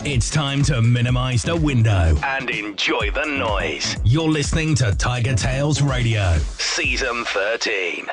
It's time to minimize the window and enjoy the noise. You're listening to TigerTails Radio, Season 13.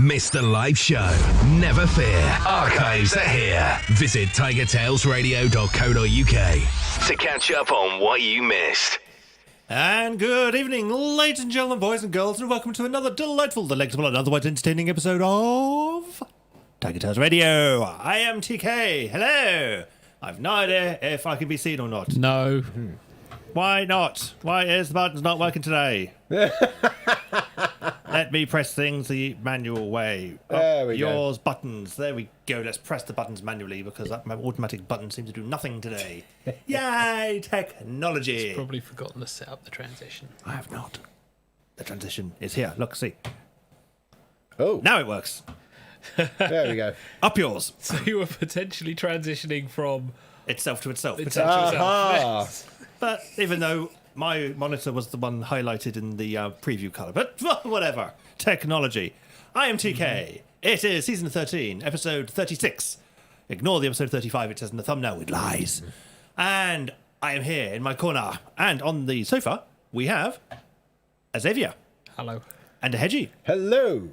Missed the live show? Never fear. Archives are here. Visit tigertailsradio.co.uk to catch up on what you missed. And good evening, ladies and gentlemen, boys and girls, and welcome to another delightful, delectable, and otherwise entertaining episode of TigerTails Radio. I am TK. Hello. I've no idea if I can be seen or not. No. Why not? Why is the buttons not working today? Let me press things the manual way. There we go. Yours buttons. There we go. Let's press the buttons manually because that my automatic button seems to do nothing today. Yay, technology. Probably forgotten to set up the transition. I have not. The transition is here. Look, see. Oh, Now it works. there we go. Up yours. So you were potentially transitioning from Itself to itself. itself to Aha. itself. But even though my monitor was the one highlighted in the preview colour, but whatever. Technology. I am TK. It is season 13, episode 36. Ignore the episode 35, it says in the thumbnail, it lies. And I am here in my corner. And on the sofa, we have a Xavier Hello. and a Hedgie. Hello.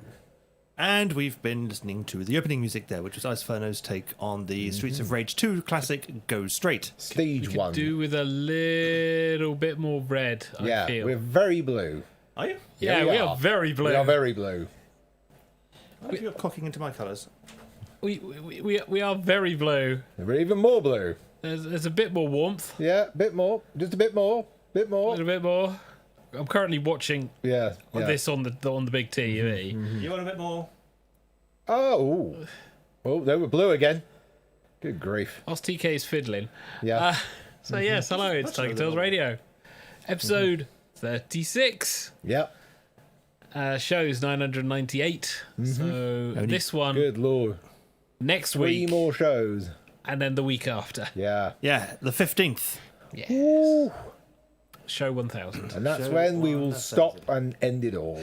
And we've been listening to the opening music there, which was Ice Ferno's take on the Streets of Rage 2 classic Go Straight. Stage Could one. do with a little bit more red, I Yeah, feel. we're very blue. Are you? Yeah, we are very blue. We are very blue. I think you're cocking into my colours. We are very blue. We're even more blue. There's a bit more warmth. Yeah, bit more. Just a bit more. Bit A more. little bit more. I'm currently watching Yeah. this on the big TV. You want a bit more? Oh. Oh, they were blue again. Good grief. Whilst TK's fiddling. Yeah. So yes, hello, it's That's a TigerTails little- Radio. Episode 36. Yep. Show's 998. So this one Good lord. next 3 week more shows. and then the week after. Yeah. Yeah, the 15th. Yes. Ooh. Show 1000. And that's Show when we will 1000. stop and end it all.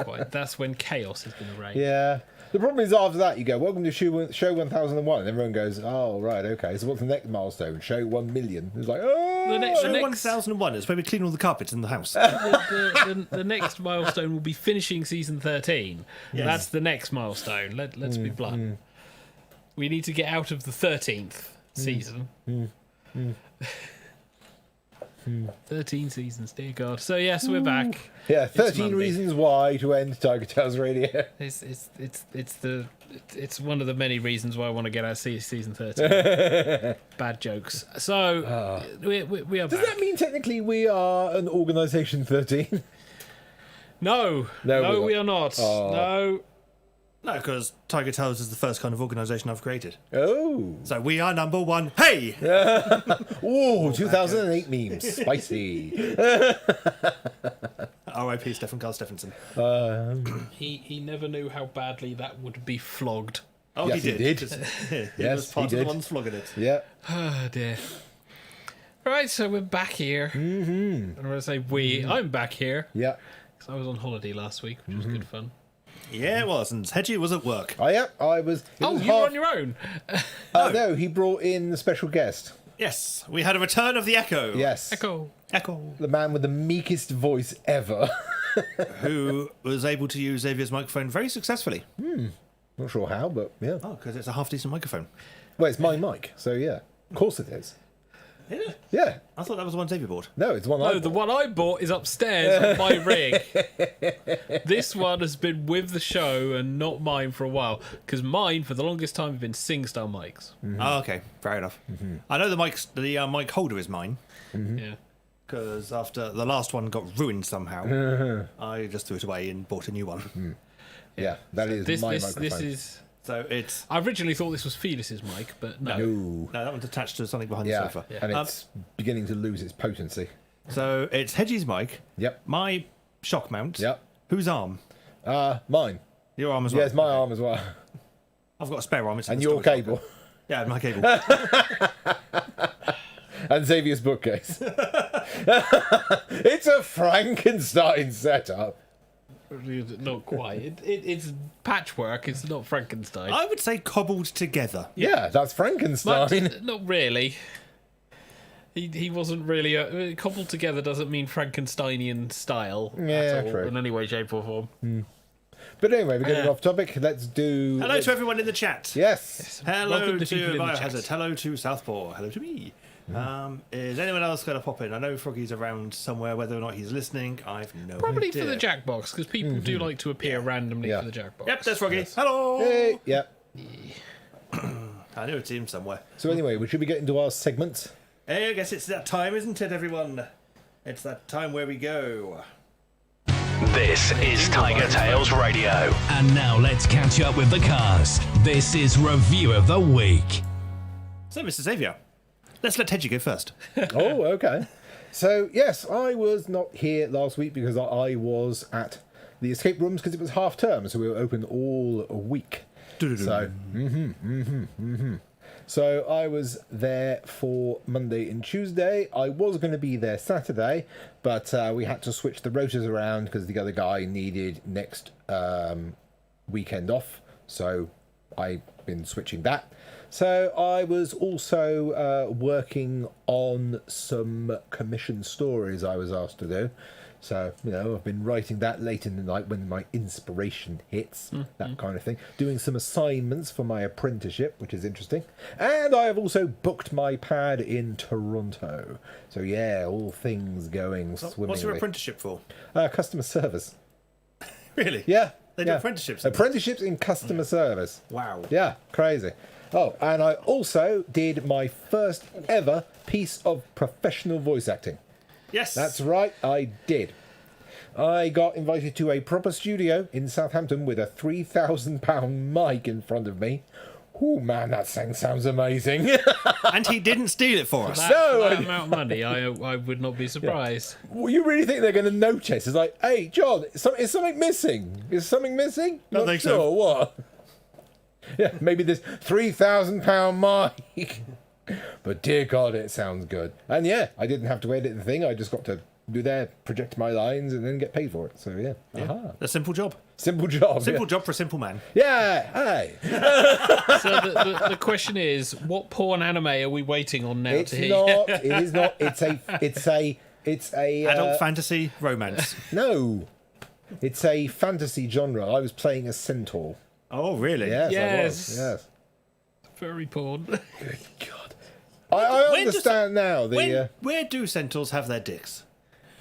Quite. That's when chaos is going to reign. Yeah. The problem is after that you go, welcome to show 1001, and everyone goes, oh, right, okay, so what's the next milestone? Show 1 million. It's like, oh! The next- Show 1001 is where we clean all the carpets in the house. The next milestone will be finishing season 13. Yes. That's the next milestone. Let's be blunt. We need to get out of the 13th season. 13 seasons, dear God. So yes, we're back. Yeah, 13 Monday. reasons why to end TigerTails Radio. It's one of the many reasons why I want to get out of season 13. Bad jokes. So we are Does back. that mean technically we are an organisation 13? No, No, we're we are not. No. No, because Tiger Tales is the first kind of organisation I've created. Oh. So we are number one. Hey! Ooh, 2008 memes. Spicy. R.I.P. Stephen Carl Stephenson. He never knew how badly that would be flogged. Oh, Yes, he he did. did. He Yes, was part he of the did. ones flogging it. Yeah. Oh dear. Right, so we're back here. Mm-hmm. I'm going to say we. I'm back here Yeah. because I was on holiday last week, which was good fun. Yeah, it was. And Hedgie was at work. Oh, yeah, I was... it Oh, was you were half- on your own. No, he brought in a special guest. Yes, we had a return of the Echo. Yes. Echo. Echo. The man with the meekest voice ever. Who was able to use Xavier's microphone very successfully. Not sure how, but yeah. Oh, because it's a half-decent microphone. Well, it's my mic, so yeah. Of course it is. Yeah. Yeah. I thought that was the one Xavier bought. No, it's one I No, the bought. one I bought is upstairs on my rig. This one has been with the show and not mine for a while because mine, for the longest time, have been SingStar mics. Oh, okay. Fair enough. I know the mic holder is mine. Yeah. Because after the last one got ruined somehow, I just threw it away and bought a new one. Yeah, that is This my this microphone. this is. So it's I originally thought this was Felis's mic, but no. No. no, that one's attached to something behind Yeah, the sofa. and it's beginning to lose its potency. So it's Hedgie's mic, Yep. my shock mount. Yep. Whose arm? Mine. Your arm as well. Yeah, it's my arm as well. I've got a spare arm. It's in And the your storage cable. locker. Yeah, my cable. And Xavier's bookcase. It's a Frankenstein setup. Not quite. It's patchwork. It's not Frankenstein. I would say cobbled together. Yeah, that's Frankenstein. But not really. He wasn't really cobbled together. Doesn't mean Frankensteinian style Yeah, at all, true. in any way, shape, or form. But anyway, we're getting off topic. Let's do... Hello to everyone in the chat. Yes. Hello Welcome to to people in the Biohazard. chat. Hello to Southpaw. Hello to me. Is anyone else going to pop in? I know Froggy's around somewhere. Whether or not he's listening, I've no Probably idea. for the Jackbox, because people do like to appear randomly Yeah. for the Jackbox. Yep, there's Froggy. Hello. Hey, yeah. I knew a team somewhere. So anyway, we should be getting to our segment. Hey, I guess it's that time, isn't it, everyone? It's that time where we go. This is TigerTails Radio. And now let's catch up with the cast. This is Review of the Week. So, Mr. Xavier, let's let Tedgy go first. Oh, okay. So, yes, I was not here last week because I was at the escape rooms because it was half term, so we were open all week. So I was there for Monday and Tuesday. I was going to be there Saturday, but we had to switch the rotors around because the other guy needed next weekend off. So I've been switching that. So I was also working on some commission stories I was asked to do. So, I've been writing that late in the night when my inspiration hits, that kind of thing. Doing some assignments for my apprenticeship, which is interesting. And I have also booked my pad in Toronto. So, yeah, all things going swimmingly. What's your apprenticeship for? Customer service. Really? Yeah. They do apprenticeships? Apprenticeships in customer service. Wow. Yeah, crazy. Oh, and I also did my first ever piece of professional voice acting. Yes. That's right, I did. I got invited to a proper studio in Southampton with a £3,000 mic in front of me. Oh man, that thing sounds amazing. And he didn't steal it for us. That amount of money, I would not be surprised. Yeah. Well, you really think they're going to notice? It's like, hey, John, is something missing? Is something missing? Don't think so. What? Yeah, maybe this £3,000 mic. But dear God, it sounds good. And yeah, I didn't have to edit the thing. I just got to do there, project my lines, and then get paid for it. So yeah. A simple job. Simple job. Simple job for a simple man. Yeah. Hey. So the question is, what porn anime are we waiting on now It's to hear? not. It is not. It's a Adult fantasy romance. No. It's a fantasy genre. I was playing a centaur. Oh, really? Yes. Yes. I was. Yes. Very porn. Good God. I understand now. Where do centaurs have their dicks?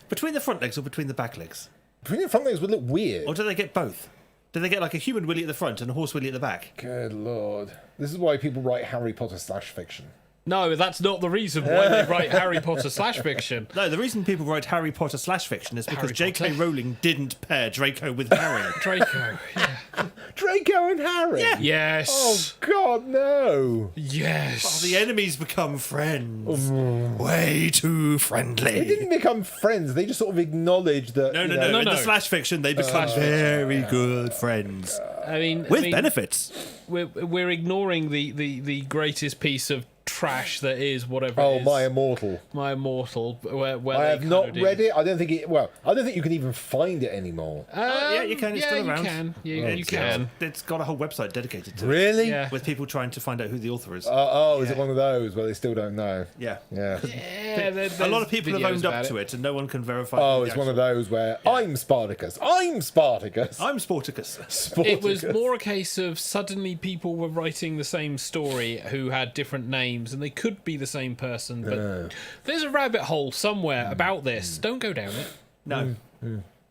Between the front legs or between the back legs? Between the front legs would look weird. Or do they get both? Do they get like a human willy at the front and a horse willy at the back? Good Lord. This is why people write Harry Potter /fiction. No, that's not the reason why they write Harry Potter /fiction. No, the reason people write Harry Potter /fiction is because Harry J.K. Potter. Rowling didn't pair Draco with Harry. Draco. Yeah. Draco and Harry? Yeah. Yes. Oh, God, no. Yes. The enemies become friends. Way too friendly. They didn't become friends. They just sort of acknowledged that. No. you know, In the /fiction, they become very good friends. With benefits. We're ignoring the greatest piece of trash that is whatever it Oh, is. My Immortal. My Immortal. Where I have not read it. it. I don't think it. Well, I don't think you can even find it anymore. Yeah, you can. It's still around. You can. You can. It's got a whole website dedicated to it. Really? Yeah. With people trying to find out who the author is. Is it one of those where they still don't know? Yeah. Yeah. Yeah, A lot of people have owned up to it, and no one can verify. Oh, it's one of those where I'm Spartacus. I'm Spartacus. I'm Sporticus. It was more a case of suddenly people were writing the same story who had different names, and they could be the same person, but there's a rabbit hole somewhere about this. Don't go down it. No.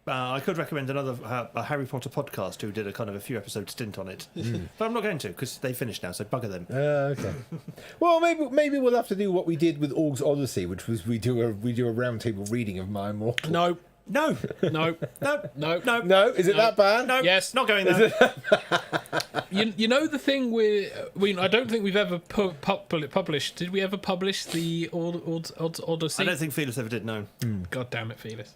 I could recommend another a Harry Potter podcast who did a kind of a few episode stint on it, but I'm not going to because they finished now, so bugger them. Okay. Well, maybe we'll have to do what we did with Org's Odyssey, which was we do a roundtable reading of My Immortal. No. No. No. No. No. No. No, is it that bad? No. Yes. Not going there. You know the thing I don't think we've ever published. Did we ever publish the Odyssey? I don't think Felix ever did. No. God damn it, Felix.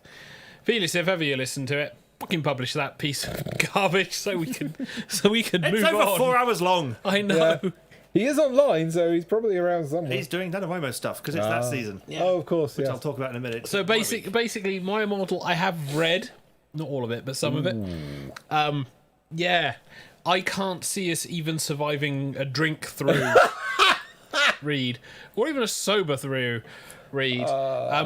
Felix, if ever you listen to it, fucking publish that piece of garbage so we can It's move over on. 4 hours long. I know. Yeah. He is online, so he's probably around somewhere. He's doing NaNoWriMo stuff because it's that season. Oh, of course, Which yeah. I'll talk about in a minute. So basically, My Immortal, I have read, not all of it, but some of it. Yeah, I can't see us even surviving a drink through read, or even a sober through read,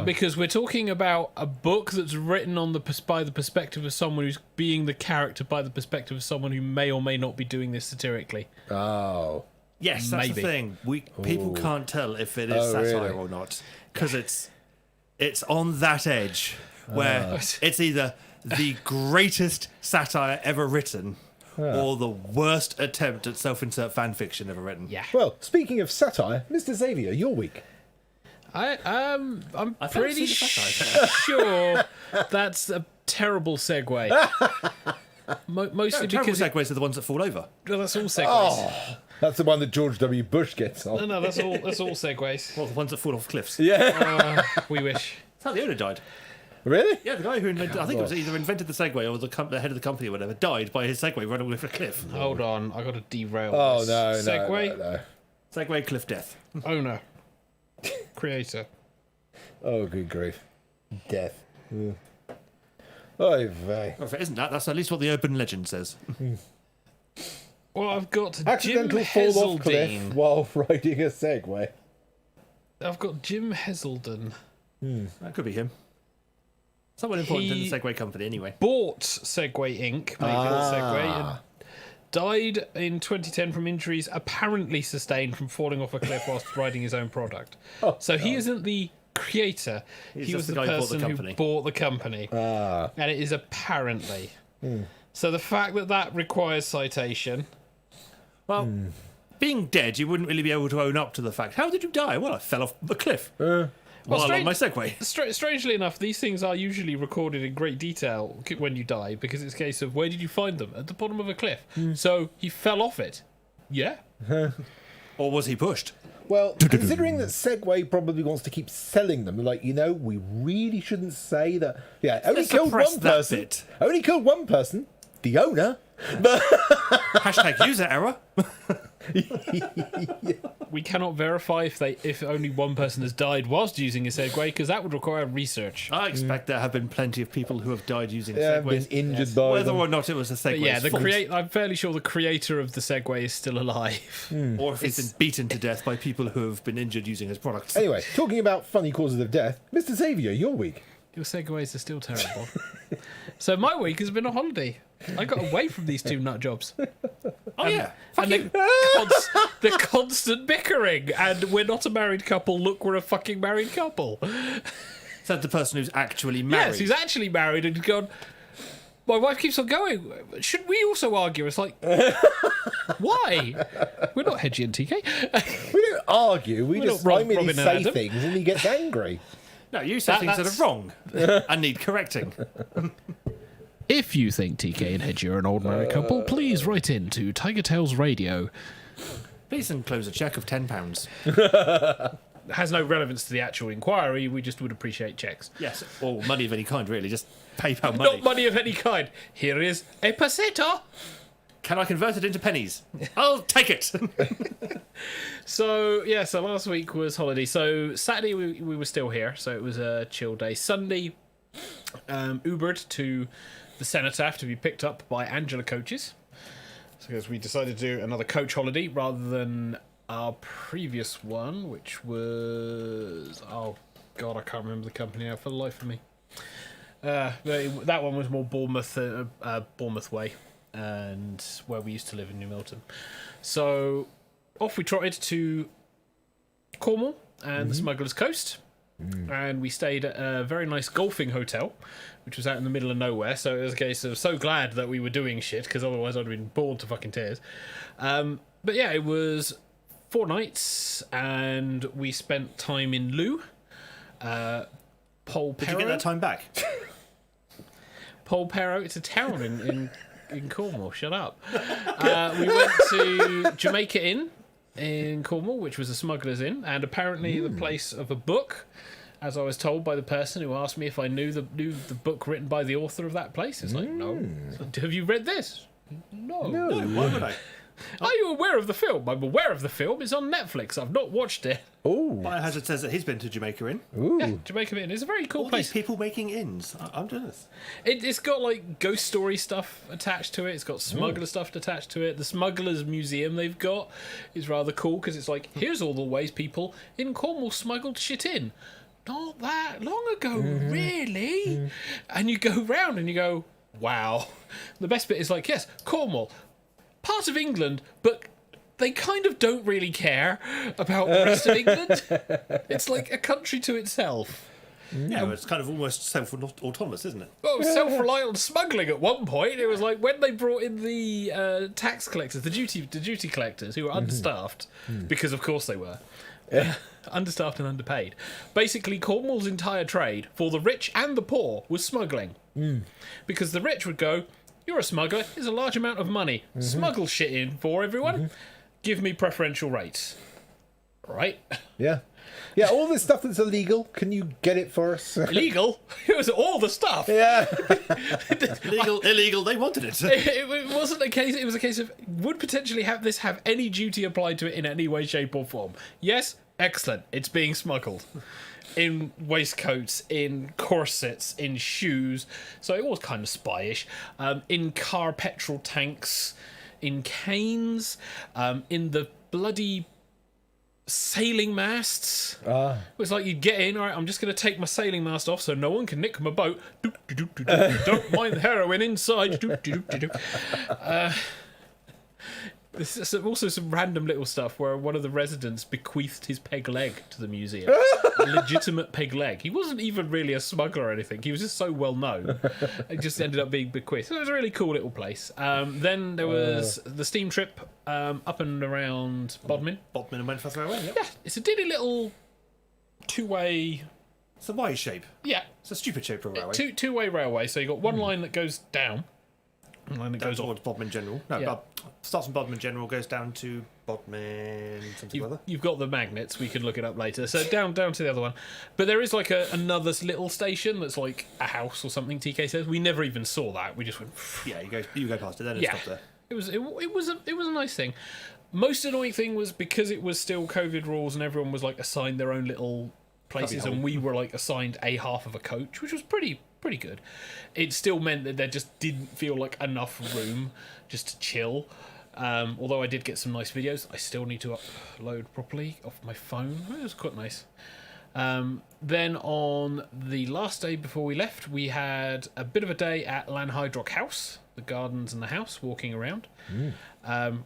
because we're talking about a book that's written on by the perspective of someone who's being the character by the perspective of someone who may or may not be doing this satirically. Oh. Yes, that's Maybe. the thing. People can't tell if it is satire really? or not because it's on that edge where it's either the greatest satire ever written or the worst attempt at self-insert fan fiction ever written. Yeah. Well, speaking of satire, Mr. Xavier, your week. I'm I've pretty never seen the satire. sure that's a terrible segue. Mostly Terrible because segues are the ones that fall over. well, that's all segues. Oh, that's the one that George W. Bush gets on. No, that's all segues. Well, the ones that fall off cliffs. Yeah. We wish. That's how the owner died. Really? Yeah, the guy who invented, I think it was either invented the Segway or the head of the company or whatever, died by his Segway running off a cliff. Hold on, I got to derail. Oh, this. no, Segway. no. Segway cliff death. Owner. Creator. Oh, good grief. Death. Oy vey. Well, if it isn't that, that's at least what the urban legend says. Well, I've got Accidental Jim fall off cliff Heselden. while riding a Segway. I've got Jim Heselden. That could be him. Someone important in He- the Segway company, anyway. Bought Segway Inc. Made Segway and died in 2010 from injuries apparently sustained from falling off a cliff whilst riding his own product. So he isn't the creator. He just was the the guy who bought the person who company. bought the company. And it is apparently. So the fact that that requires citation. Well, being dead, you wouldn't really be able to own up to the fact. How did you die? Well, I fell off the cliff while on my Segway. Strangely enough, these things are usually recorded in great detail when you die because it's a case of where did you find them? At the bottom of a cliff. So he fell off it. Yeah. Or was he pushed? Well, considering that Segway probably wants to keep selling them, like, we really shouldn't say that. Yeah, only Let's killed suppress one that person. bit. Only killed one person, the owner. Hashtag user error. We cannot verify if only one person has died whilst using a Segway because that would require research. I expect there have been plenty of people who have died using Yeah, been Segways. injured by Whether them. or not it was a Segway's But yeah, fault. I'm fairly sure the creator of the Segway is still alive. Or if he's been beaten to death by people who have been injured using his products. Anyway, talking about funny causes of death, Mr. Xavier, your week. Your Segways are still terrible. So my week has been a holiday. I got away from these two nut jobs. Oh, yeah. And the constant bickering. And we're not a married couple. Look, we're a fucking married couple. Said the person who's actually married. Yes, who's actually married and gone, my wife keeps on going. Should we also argue? It's like, why? We're not Hedgie and TK. We don't argue, we We're just not I merely Robin and say Adam. things and he gets angry. No, you said things that that's- are wrong and need correcting. If you think TK and Hedgie are an old married couple, please write in to TigerTails Radio. Please enclose a cheque of £10. It has no relevance to the actual inquiry. We just would appreciate checks. Yes, or money of any kind, really. Just PayPal money. Not money of any kind. Here is a peseta. Can I convert it into pennies? I'll take it. So last week was holiday. So Saturday we were still here, so it was a chill day. Sunday, Ubered to the Cenotaph to be picked up by Angela Coaches. So because we decided to do another coach holiday rather than our previous one, which was I can't remember the company now for the life of me. That one was more Bournemouth way, and where we used to live in New Milton. So off we trotted to Cornwall and the Smuggler's Coast, and we stayed at a very nice golfing hotel, which was out in the middle of nowhere. So it was a case of so glad that we were doing shit, because otherwise I'd have been bored to fucking tears. But yeah, it was 4 nights, and we spent time in Loo, Polperro. Did you get that time back? Polperro, it's a town in Cornwall. Shut up. We went to Jamaica Inn in Cornwall, which was a smuggler's inn, and apparently the place of a book, as I was told by the person who asked me if I knew the book written by the author of that place. It's like, no. Have you read this? No. Why would I? Are you aware of the film? I'm aware of the film. It's on Netflix. I've not watched it. Oh, Biohazard says that he's been to Jamaica Inn. ooh. Yeah, Jamaica Inn is a very cool All place. these people making inns. I'm doing this. It's got like ghost story stuff attached to it. It's got smuggler stuff attached to it. The smugglers museum they've got is rather cool because it's like, here's all the ways people in Cornwall smuggled shit in. Not that long ago, really. And you go round and you go, wow. The best bit is like, yes, Cornwall, part of England, but they kind of don't really care about the rest of England. It's like a country to itself. Yeah, it's kind of almost self-autonomous, isn't it? Well, it was self-reliant on smuggling at one point. It was like when they brought in the tax collectors, the duty collectors, who were understaffed, because of course they were. Understaffed and underpaid. Basically, Cornwall's entire trade, for the rich and the poor, was smuggling. Because the rich would go, you're a smuggler, here's a large amount of money. Smuggle shit in for everyone. Give me preferential rates. Right? Yeah. Yeah, all this stuff that's illegal, can you get it for us? Illegal? It was all the stuff. Yeah. Illegal, they wanted it. It wasn't a case, it was a case of, would potentially have any duty applied to it in any way, shape or form? Yes? Excellent. It's being smuggled. In waistcoats, in corsets, in shoes. So it was kind of spyish. In car petrol tanks, in canes, in the bloody sailing masts. It was like you'd get in, all right, I'm just going to take my sailing mast off so no one can nick my boat. Don't mind the heroin inside. There's also some random little stuff where one of the residents bequeathed his peg leg to the museum. A legitimate peg leg. He wasn't even really a smuggler or anything. He was just so well known. It just ended up being bequeathed. So it was a really cool little place. Then there was the steam trip up and around Bodmin. Bodmin and Wentworth Railway, yep. Yeah, it's a dilly little two-way... It's a Y shape. Yeah. It's a stupid shape for a railway. Two-way railway. So you got one line that goes down. One line that goes towards Bodmin General. No, Yeah. Starts from Bodmin General, goes down to Bodmin something or other. You've got the magnets. We can look it up later. So down to the other one. But there is like another little station that's like a house or something. TK says we never even saw that. We just went. Yeah, you go past it, then it stopped there. It was a nice thing. Most annoying thing was because it was still COVID rules and everyone was like assigned their own little places, and we were like assigned a half of a coach, which was pretty good. It still meant that there just didn't feel like enough room just to chill. Although I did get some nice videos, I still need to upload properly off my phone. It was quite nice. Then on the last day before we left, we had a bit of a day at Lanhydrock House, the gardens and the house, walking around. We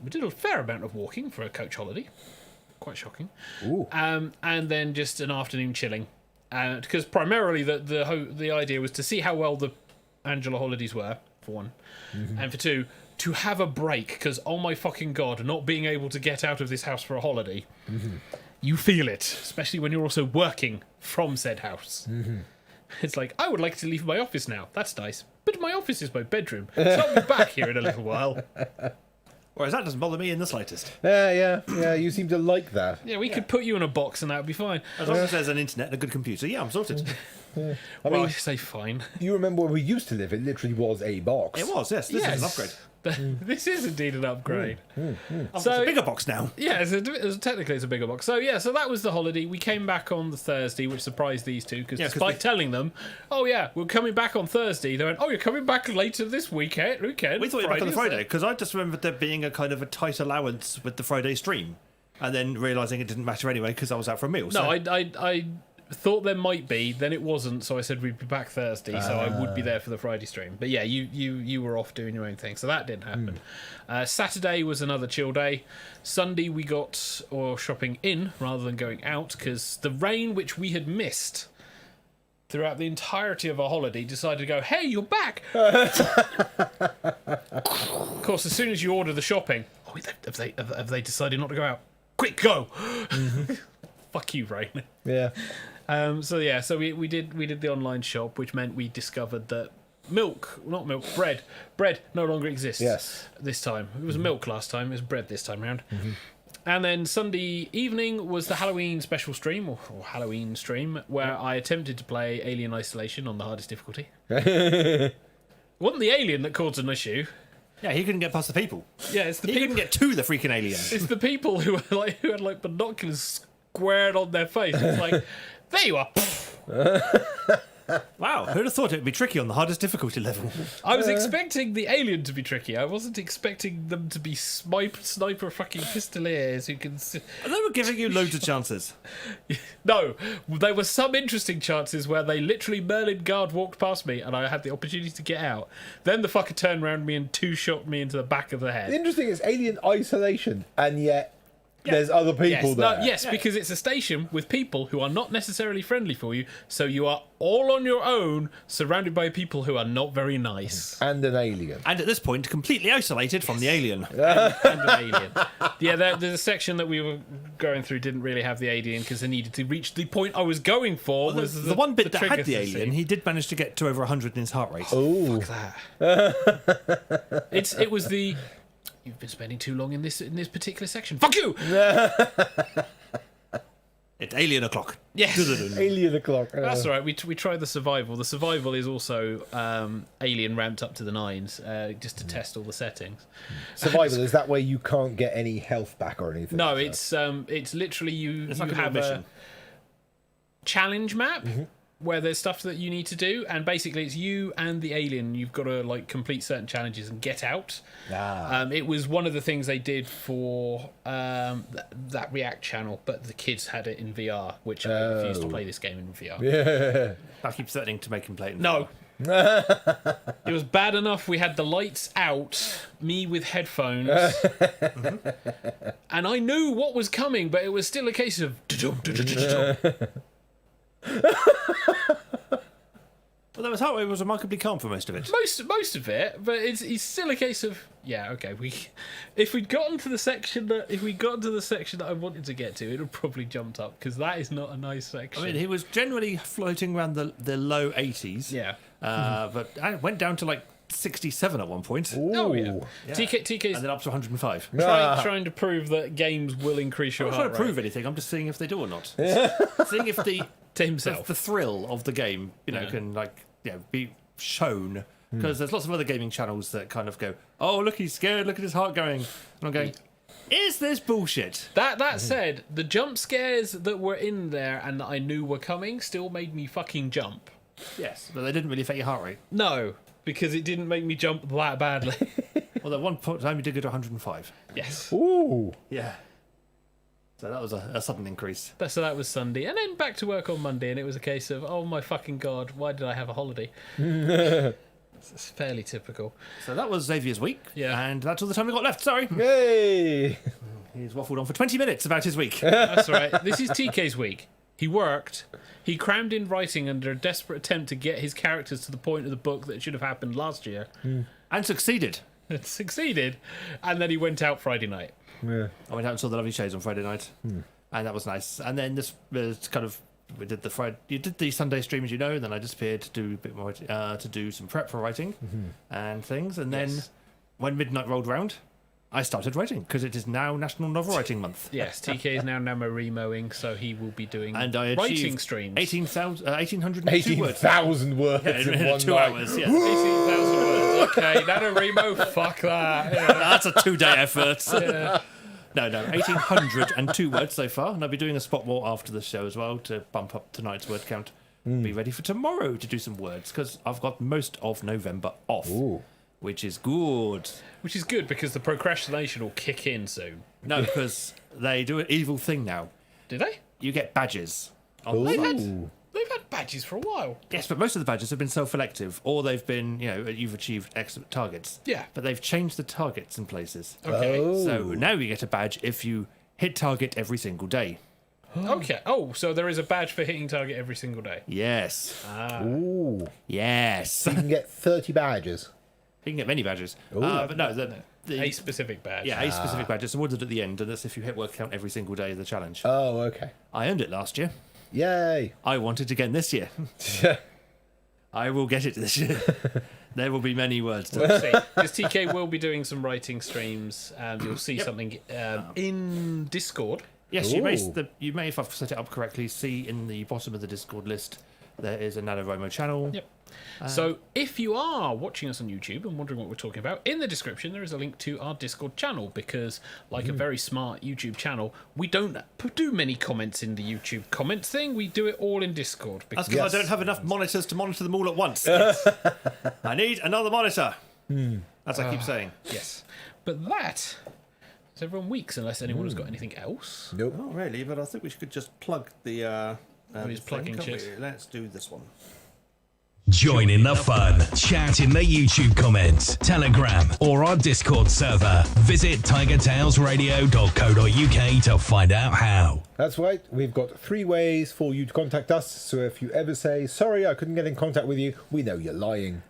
did a fair amount of walking for a coach holiday. Quite shocking. And then just an afternoon chilling. Because primarily the idea was to see how well the Angela holidays were, for one. And for two, to have a break, because oh my fucking god, not being able to get out of this house for a holiday, you feel it, especially when you're also working from said house. It's like, I would like to leave my office now. That's nice. But my office is my bedroom, so I'll be back here in a little while. Whereas that doesn't bother me in the slightest. Yeah, you seem to like that. Yeah, we could put you in a box and that would be fine. As long as there's an internet and a good computer, yeah, I'm sorted. I mean, I say fine. you remember where we used to live? It literally was a box. It was, yes. This is an upgrade. This is indeed an upgrade. It's a bigger box now. Yeah, technically it's a bigger box. So yeah, so that was the holiday. We came back on the Thursday, which surprised these two, because despite telling them, oh yeah, we're coming back on Thursday, they went, oh, you're coming back later this weekend. We thought you were back on the Friday, because I just remembered there being a kind of a tight allowance with the Friday stream, and then realising it didn't matter anyway because I was out for a meal. No, I thought there might be, then it wasn't, so I said we'd be back Thursday, so I would be there for the Friday stream. But yeah, you were off doing your own thing, so that didn't happen. Saturday was another chill day. Sunday we got shopping in rather than going out, because the rain which we had missed throughout the entirety of our holiday decided to go, hey, you're back. Of course, as soon as you order the shopping, have they decided not to go out? Quick, go. Fuck you, rain. Yeah. So we did the online shop, which meant we discovered that bread no longer exists. Yes. This time it was milk last time. It was bread this time round. And then Sunday evening was the Halloween special stream or Halloween stream, where I attempted to play Alien Isolation on the hardest difficulty. It wasn't the alien that caused an issue. Yeah, he couldn't get past the people. Yeah, it's the he couldn't get to the freaking alien. It's the people who had binoculars squared on their face. It's like, there you are. Wow, who'd have thought it would be tricky on the hardest difficulty level? I was expecting the alien to be tricky. I wasn't expecting them to be sniper fucking pistoliers who can... And they were giving you loads of chances. No, there were some interesting chances where they literally Merlin guard walked past me and I had the opportunity to get out. Then the fucker turned around me and two-shot me into the back of the head. The interesting is Alien Isolation, and yet There's other people there. Yes, because it's a station with people who are not necessarily friendly for you, so you are all on your own, surrounded by people who are not very nice. And an alien. And at this point, completely isolated from the alien. And an alien. Yeah, there's a section that we were going through didn't really have the alien because they needed to reach the point I was going for. Was The one bit that trigger had the scene. alien, he did manage to get to over 100 in his heart rate. Oh, That. It was the. You've been spending too long in this particular section. Fuck you! It's alien o'clock. Yes. alien o'clock. That's all right. We tried the survival. The survival is also alien ramped up to the nines, just to test all the settings. Survival, is that where you can't get any health back or anything? No, like that? it's literally you It's like a have mission. a challenge map where there's stuff that you need to do, and basically it's you and the alien. You've got to like complete certain challenges and get out. It was one of the things they did for that React channel, but the kids had it in VR, which I refused to play this game in VR. Yeah. I keep threatening to make him play it. No. It was bad enough we had the lights out, me with headphones, and I knew what was coming, but it was still a case of Well, that was how it was remarkably calm for most of it. most of it, but it's still a case of okay. If we'd gotten to the section that I wanted to get to, it would probably jumped up because that is not a nice section. I mean, he was generally floating around the low 80s. Yeah. But I went down to like 67 at one point. Oh yeah. Yeah. TK's And then up to 105. trying to prove that games will increase your I'm not heart trying to rate prove anything. I'm just seeing if they do or not. Seeing if the to himself. the thrill of the game, can be shown. Because there's lots of other gaming channels that kind of go, oh, look, he's scared. Look at his heart going. And I'm going, is this bullshit? That said, the jump scares that were in there and that I knew were coming still made me fucking jump. Yes, but they didn't really affect your heart rate. No, because it didn't make me jump that badly. Well, at one time you did go to 105. Yes. Ooh. Yeah. So that was a sudden increase. So that was Sunday, and then back to work on Monday, and it was a case of, oh my fucking god, why did I have a holiday? It's fairly typical. So that was Xavier's week. Yeah. And that's all the time we got left. Sorry. Yay! He's waffled on for 20 minutes about his week. That's all right. This is TK's week. He worked. He crammed in writing under a desperate attempt to get his characters to the point of the book that should have happened last year. And succeeded. It succeeded, and then he went out Friday night. Yeah. I went out and saw the lovely shades on Friday night. And that was nice. And then this was kind of... We did you did the Sunday stream, as you know, and then I disappeared to do a bit more, to do some prep for writing and things. And then when midnight rolled round, I started writing because it is now National Novel Writing Month. Yes, TK is now NaMoRemoing, so he will be doing And I writing achieved streams. 1,802 words. 18,000 words in one 2 night. hours, yeah. 18,000 words. Okay, NaNoWriMo, fuck that. Yeah. That's a 2-day effort. Yeah. No, 1,802 words so far. And I'll be doing a spot more after the show as well to bump up tonight's word count. Be ready for tomorrow to do some words because I've got most of November off, which is good. Which is good because the procrastination will kick in soon. No, because they do an evil thing now. Do they? You get badges. They've had badges for a while. Yes, but most of the badges have been self-elective, or they've been, you've achieved X targets. Yeah. But they've changed the targets in places. Okay. So now you get a badge if you hit target every single day. Okay. Oh, so there is a badge for hitting target every single day. Yes. Ooh. Yes. You can get 30 badges. You can get many badges. But no, A specific badge. a specific badge. It's awarded at the end, and that's if you hit word count every single day of the challenge. Oh, okay. I earned it last year. Yay. I want it again this year. I will get it this year. There will be many words to We'll see. Because TK will be doing some writing streams, and you'll see something in Discord. Yes, Ooh. you may, if I've set it up correctly, see in the bottom of the Discord list there is a NaNoWriMo channel. Yep. So if you are watching us on YouTube and wondering what we're talking about, in the description there is a link to our Discord channel because, like a very smart YouTube channel, we don't do many comments in the YouTube comments thing. We do it all in Discord. That's because I don't have enough monitors to monitor them all at once. I need another monitor. As I keep saying. Yes. But that is everyone weeks, unless anyone has got anything else. Nope. Not really, but I think we should just plug the... he's plugging thing, can't shit. we? Let's do this one. Join in the fun. Chat in the YouTube comments, Telegram, or our Discord server. Visit tigertailsradio.co.uk to find out how. That's right. We've got 3 ways for you to contact us. So if you ever say, sorry, I couldn't get in contact with you, we know you're lying.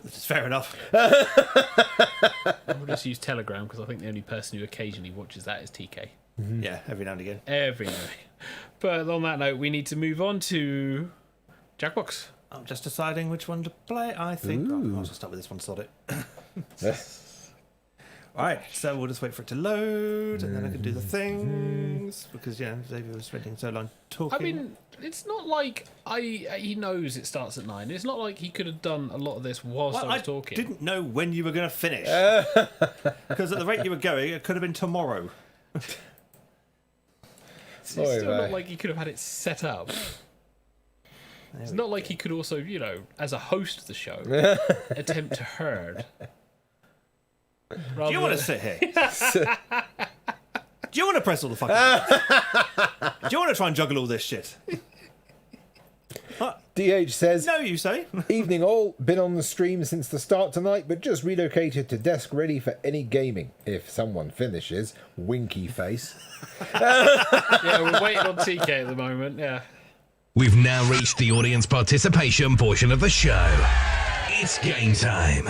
This is fair enough. I'll just use Telegram because I think the only person who occasionally watches that is TK. Mm-hmm. Yeah, every now and again. Every night. But on that note, we need to move on to Jackbox. I'm just deciding which one to play, I think. I'll just start with this one, sod it. Alright, so we'll just wait for it to load, and then I can do the things, because, yeah, Xavier was spending so long talking. I mean, it's not like he knows it starts at 9. It's not like he could have done a lot of this whilst I was talking. I didn't know when you were going to finish. Because at the rate you were going, it could have been tomorrow. It's still not like he could have had it set up. It's not like he could also, as a host of the show, attempt to herd. Do you want to sit here? Do you want to press all the fucking buttons? Do you want to try and juggle all this shit? DH says, No, you say. evening all, been on the stream since the start tonight, but just relocated to desk ready for any gaming. If someone finishes, winky face. Yeah, we're waiting on TK at the moment, yeah. We've now reached the audience participation portion of the show. It's game time.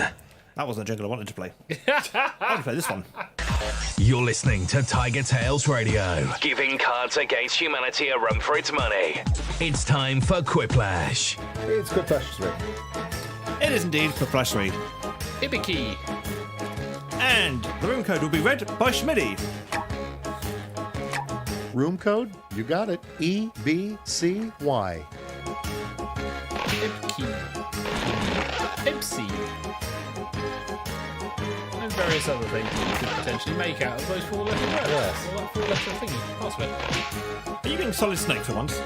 That wasn't a jingle I wanted to play. I want to play this one. You're listening to TigerTails Radio, giving Cards Against Humanity a run for its money. It's time for Quiplash. It's good flash 3. It is indeed for Flash Read. Ibiki. And the room code will be read by Schmitty. Room code? You got it. EBCY. Ibki. Ipsy. And various other things that you could potentially make out of those 4-letter words. Yes. Or that 4-letter thingy. Password. Are you being solid snake for once?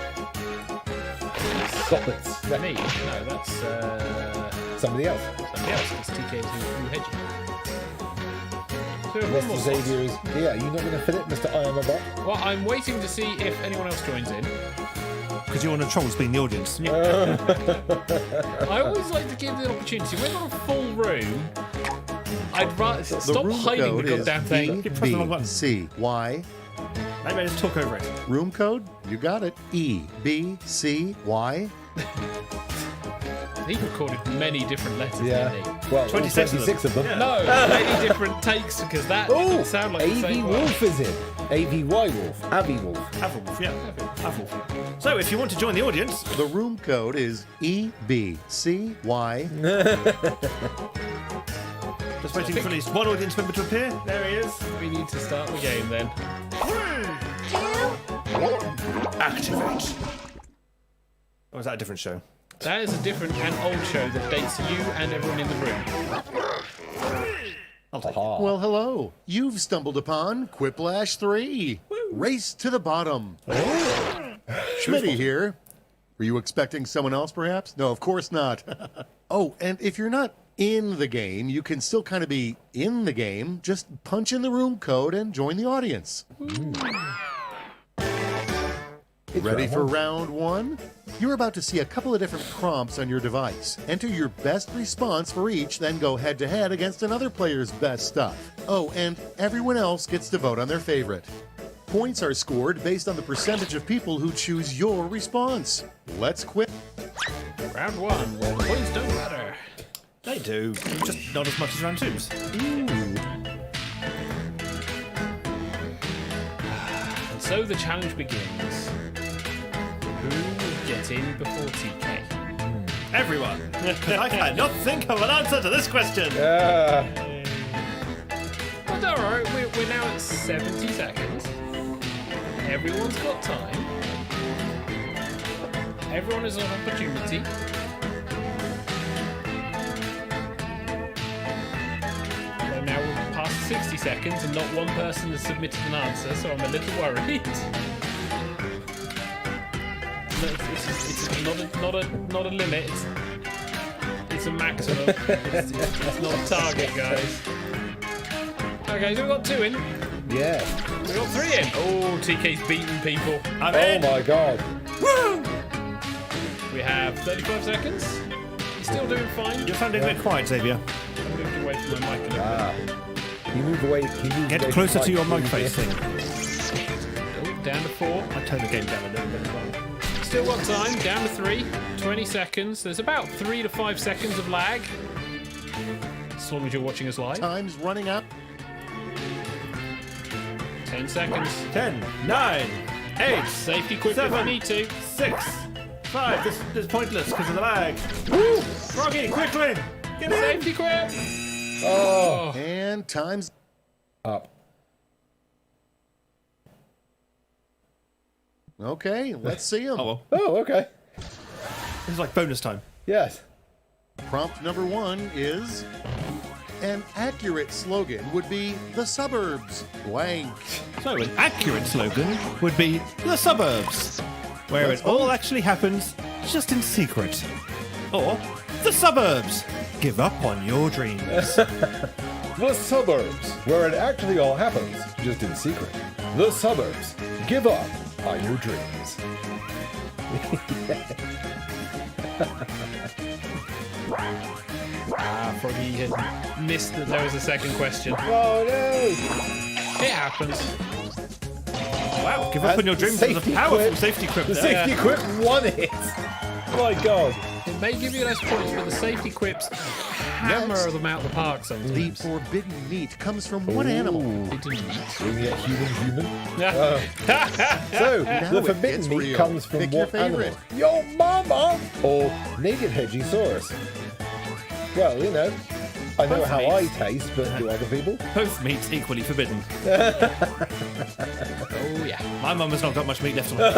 Solid. Me? No, that's Somebody else. somebody else. It's TK who hedging. So we have one Mr. more slot. Xavier is... Yeah, you're not going to fit it, Mr. I am a bot? Well, I'm waiting to see if anyone else joins in. Because you want to trolls being the audience. I always like to give the opportunity. We're not a full room. I'd rather stop room hiding the code is goddamn thing. Keep pressing the wrong button. EBCY. Maybe just talk over it. Room code? You got it. EBCY. He recorded many different letters, Yeah. didn't he? Well, 26 of 26 of them. No, many different takes because that Oh, didn't sound like the AV same word. Wolf is in. AVY Wolf. Avi Wolf. Avalwolf, yeah. Avalwolf. So if you want to join the audience, The room code is EBCY. just waiting for at least one audience member to appear. There he is. We need to start the game then. Activate. Or is that a different show? That is a different and old show that dates you and everyone in the room. I'll take it. Ah. Well, hello. You've stumbled upon Quiplash 3. Race to the bottom. Schmitty here. Were you expecting someone else, perhaps? No, of course not. Oh, and if you're not in the game, you can still kind of be in the game. Just punch in the room code and join the audience. Ready for round 1? You're about to see a couple of different prompts on your device. Enter your best response for each, then go head-to-head against another player's best stuff. Oh, and everyone else gets to vote on their favorite. Points are scored based on the percentage of people who choose your response. Let's quit. Round 1, where the points don't matter. They do. Just not as much as round 2s. And so the challenge begins. Who will get in before TK? Everyone. Because I cannot think of an answer to this question. Well, don't worry, we're now at 70 seconds. Everyone's got time. Everyone has an opportunity. So now we're past 60 seconds and not one person has submitted an answer, so I'm a little worried. It's not a limit. It's a maximum. It's not a target, guys. Okay, so we've got 2 in. Yeah. We've got 3 in. Oh, TK's beaten people. I'm Oh in. my god. Woo! We have 35 seconds. Still doing fine. You're sounding a bit quiet, Xavier. I moved away from my mic a little bit. You move away. Get closer to your mic face thing. Oh, down to 4. I turn the game down a little bit as well. Still got time. Down to 3. 20 seconds. There's about 3 to 5 seconds of lag. As long as you're watching us live. Time's running up. 10 seconds. 10, 9, 8, Safety quick if I need to. 6, 5. This is pointless because of the lag. Woo! Froggy, quickly! Get in! Safety quick! Oh, And time's up. okay. Let's see them. Oh, well. Oh, okay. This is like bonus time. Yes. Prompt number 1 is an accurate slogan would be the suburbs blank. So, an accurate slogan would be the suburbs, where Let's it all actually happens just in secret. Or the suburbs. Give up on your dreams. The suburbs, where it actually all happens, just in secret. The suburbs. Give up on your dreams. Froggy had missed that there was a second question. Oh no! It happens. Wow, give up on your dreams with a safety powerful quip. safety quip The there. safety quip won it. My God. It may give you less points, but the safety quips hammer Next. them out the park sometimes. The forbidden meat comes from what animal? They didn't eat. Bring it human. Yeah. So, Now the it forbidden gets meat real. comes from Pick your what animal? favorite. Your mama! Or naked Hedgesaurus. Well, you know, I know Both how meats. I taste, but do other people? Both meats equally forbidden. Oh, yeah. My mum has not got much meat left on her.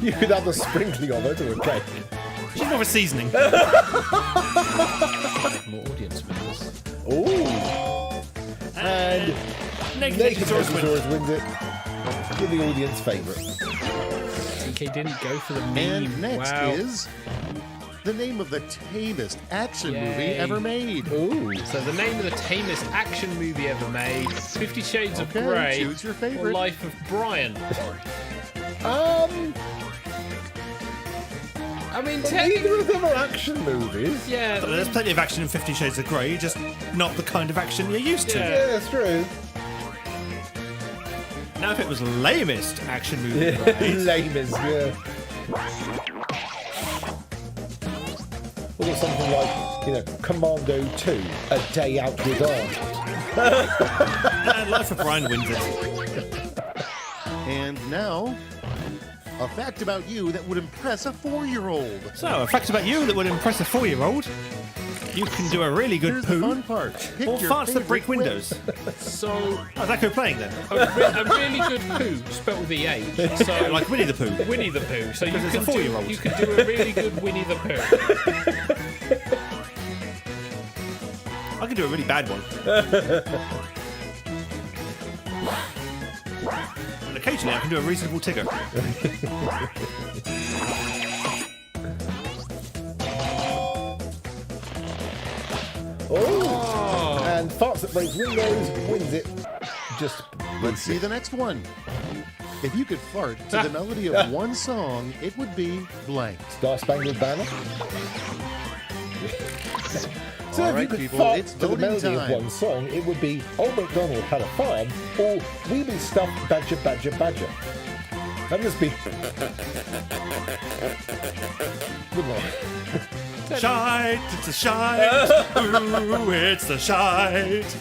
You could have the sprinkling of it to a cake. She's more of a seasoning. More audience members. Ooh! And Naked naked Hedgesaurus wins. Hedgesaurus wins it. You're the audience favourite. TK didn't go for the meme. And next wow. is the name of the tamest action movie Yay. ever made. Ooh! So the name of the tamest action movie ever made, 50 Shades of Okay, Grey, choose your or favorite. Life of Brian. I mean, Neither technically, of them are action movies. yeah, But there's plenty of action in 50 Shades of Grey, just not the kind of action you're used to. Yeah. Yeah, that's true. Now, if it was lamest action movie, right? Lame as, yeah. Or something like, you know, Commando 2, A Day Out with Arnold. And Life of Brian wins it. And now, a fact about you that would impress a 4-year-old. So, a fact about you that would impress a 4-year-old. You can do a really good Here's the poo fun part. Pick or your farts that break favorite windows. so How's that go playing then? a really good poo, spelled with the H. So Like Winnie the Pooh. Winnie the Pooh. So you Because it's a can, 4-year-old. you can do a really good Winnie the Pooh. I could do a really bad one. And occasionally I can do a reasonable Tigger. Oh! And Farts That Break Windows wins it. Just Let's see the next one. If you could fart to the melody of one song, it would be blank. Star Spangled Banner. So All if you right, could people, fart it's to the voting melody time. of one song, it would be Old MacDonald Had a Farm or Weeby Stuffed Badger Badger Badger. That must be... Wouldn't it? Shite, it's a shite. Ooh, it's a shite.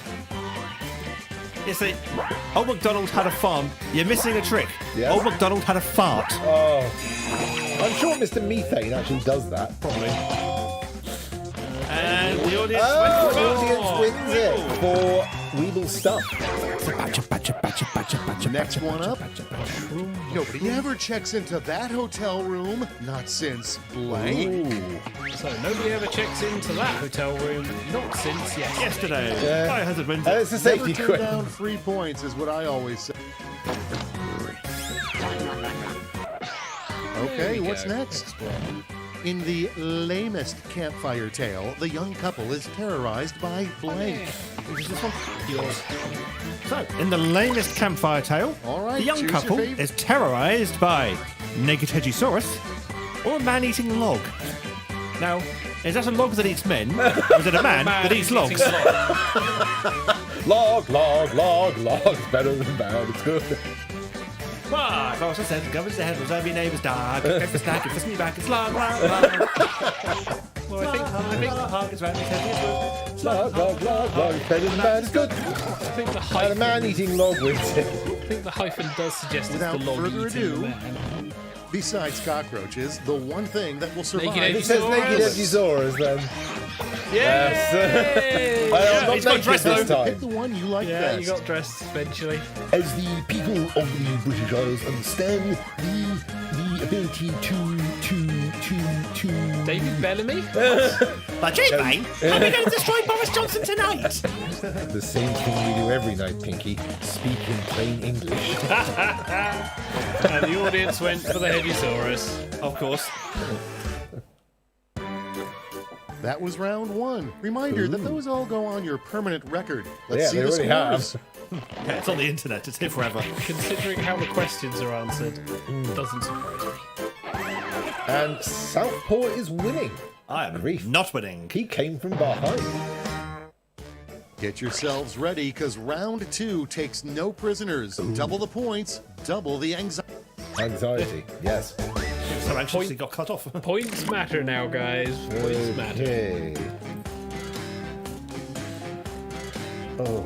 You see, Old MacDonald had a farm. You're missing a trick. Yes? Old MacDonald had a fart. Oh. I'm sure Mr. Methane actually does that. Probably. And the audience Oh, went the for audience wins it for Weeble Stuff. Next one up. Nobody ever checks into that hotel room, not since blank. Ooh. So nobody ever checks into that hotel room, not since yesterday. yesterday. Yeah. Biohazard wins And it. it's a Never safety turn quip. down free points is what I always say. Okay, we what's go. next? In the lamest campfire tale, the young couple is terrorized by blank. Which is this one? Yours. So, in the lamest campfire tale, All right, the young choose your couple favorite. is terrorized by Naked Hedgesaurus or a man-eating log? Now, is that a log that eats men? Or is it a man that eats logs? Log. It's better than bad. It's good. If I was a set, governs the head, was every neighbour's dog. If it's snack, if it's me back, it's log. Well, I think Log is round, it's heavy, it's good. Log. It's better than bad. It's good. I think the And a hyphen. man-eating log wins it. I think the hyphen does suggest it's Without the log further eating ado, man. Besides cockroaches, the one thing that will survive. Naked It says naked Edgesaurus then. Yes. I am not he's got naked dressed this Pick time. the one you like Yeah, best. you got dressed eventually. As the people of the British Isles understand the ability to David Bellamy? But gee, mate, are we going to destroy Boris Johnson tonight? the same thing we do every night, Pinky. Speak in plain English. And the audience went for the Hedgesaurus. Of course. That was round 1. Reminder that those all go on your permanent record. Let's see they the already scores. Yeah, it's on the internet. It's here forever. Considering how the questions are answered, doesn't surprise me. And Southpaw is winning. I am Grief. not winning. He came from behind. Get yourselves ready, because round 2 takes no prisoners. Double the points, double the anxiety. Anxiety, yes. So anxiously got cut off. Points matter now, guys. Points matter. Okay. Oh.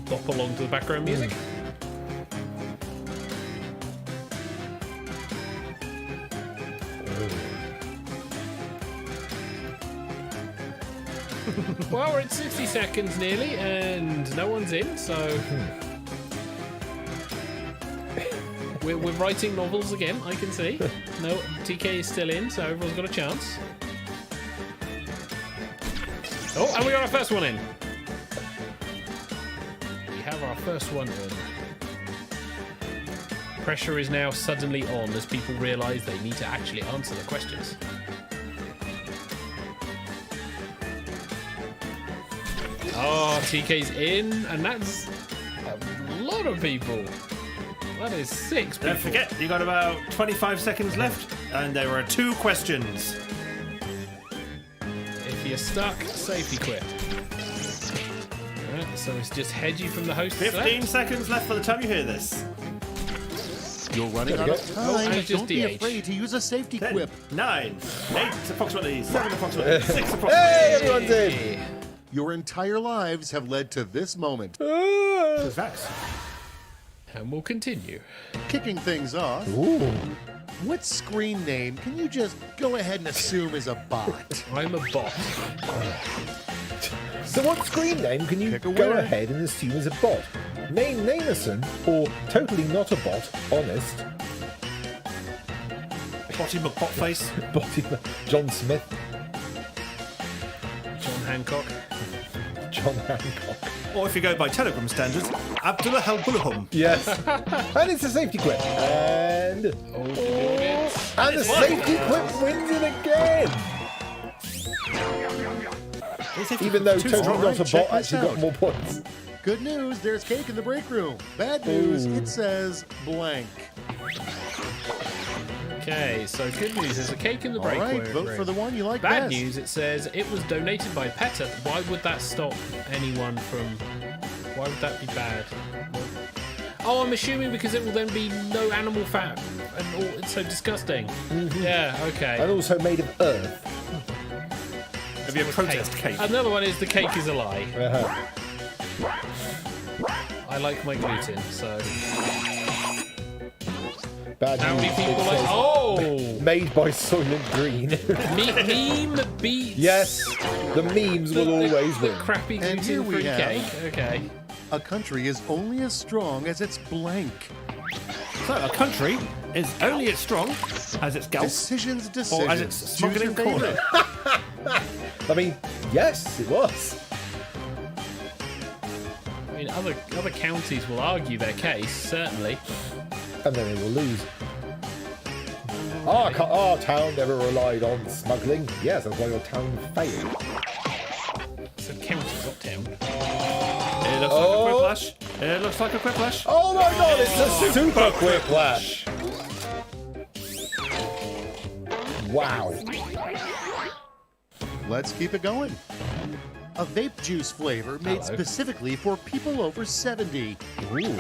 Bop along to the background music. Well, we're at 60 seconds nearly, and no one's in, so we're writing novels again. I can see. No, TK is still in, so everyone's got a chance. Oh, and we got our first one in. We have our first one in. Pressure is now suddenly on as people realise they need to actually answer the questions. Oh, TK's in, and that's a lot of people. That is 6 people. Don't forget, you got about 25 seconds left, and there are 2 questions. If you're stuck, safety quit. Alright, so it's just Hedgie from the host. 15 seconds left by the time you hear this. You're running There out we of go. time. Oh, and it's just Don't be DH. afraid to use a safety 10, quip. 9, 8 approximately, 7 approximately, 6 approximately. Hey, everyone's in. Your entire lives have led to this moment. Facts. And we'll continue. Kicking things off, Ooh. what screen name can you just go ahead and assume is a bot? I'm a bot. So what screen name can you Pick a go winner. ahead and assume is a bot? Name Namerson or totally not a bot, honest? Botty McBotface. Botty John Smith, John Hancock. John Hancock. Or if you go by Telegram standards, Abdullah Helbulahum. Yes. And it's a safety quip. And Oh, to the audience. the safety quip wins it again. Even though Too totally strong. not a Check bot this actually got out. more points. Good news, there's cake in the break room. Bad news, Ooh. it says blank. Okay, so good news. There's a cake in the All break right, room. vote for the one you like Bad best. news, it says it was donated by PETA. Why would that stop anyone from... Why would that be bad? Oh, I'm assuming because it will then be no animal fat. And all, it's so disgusting. Yeah, okay. And also made of earth. Have you a protest cake? Another one is the cake is a lie. Uh-huh. I like my gluten, so... Bad How many news, people it like... says Oh! made by Soylent Green. Meme beats... Yes, the memes will always the win. crappy And here we gluten-free have- cake. Okay. A country is only as strong as its blank. So, a country is only as strong as its gulf Decisions, or decisions. as its Choose your smuggling corner. favorite. I mean, yes, it was. I mean, other counties will argue their case, certainly. And then they will lose. Our town never relied on smuggling. Yes, that's why your town failed. It's a county, not town. It looks like a whiplash. It looks like a quiplash. Oh my god, it's a super quiplash. Wow. Let's keep it going. A vape juice flavor made specifically for people over 70. Ooh.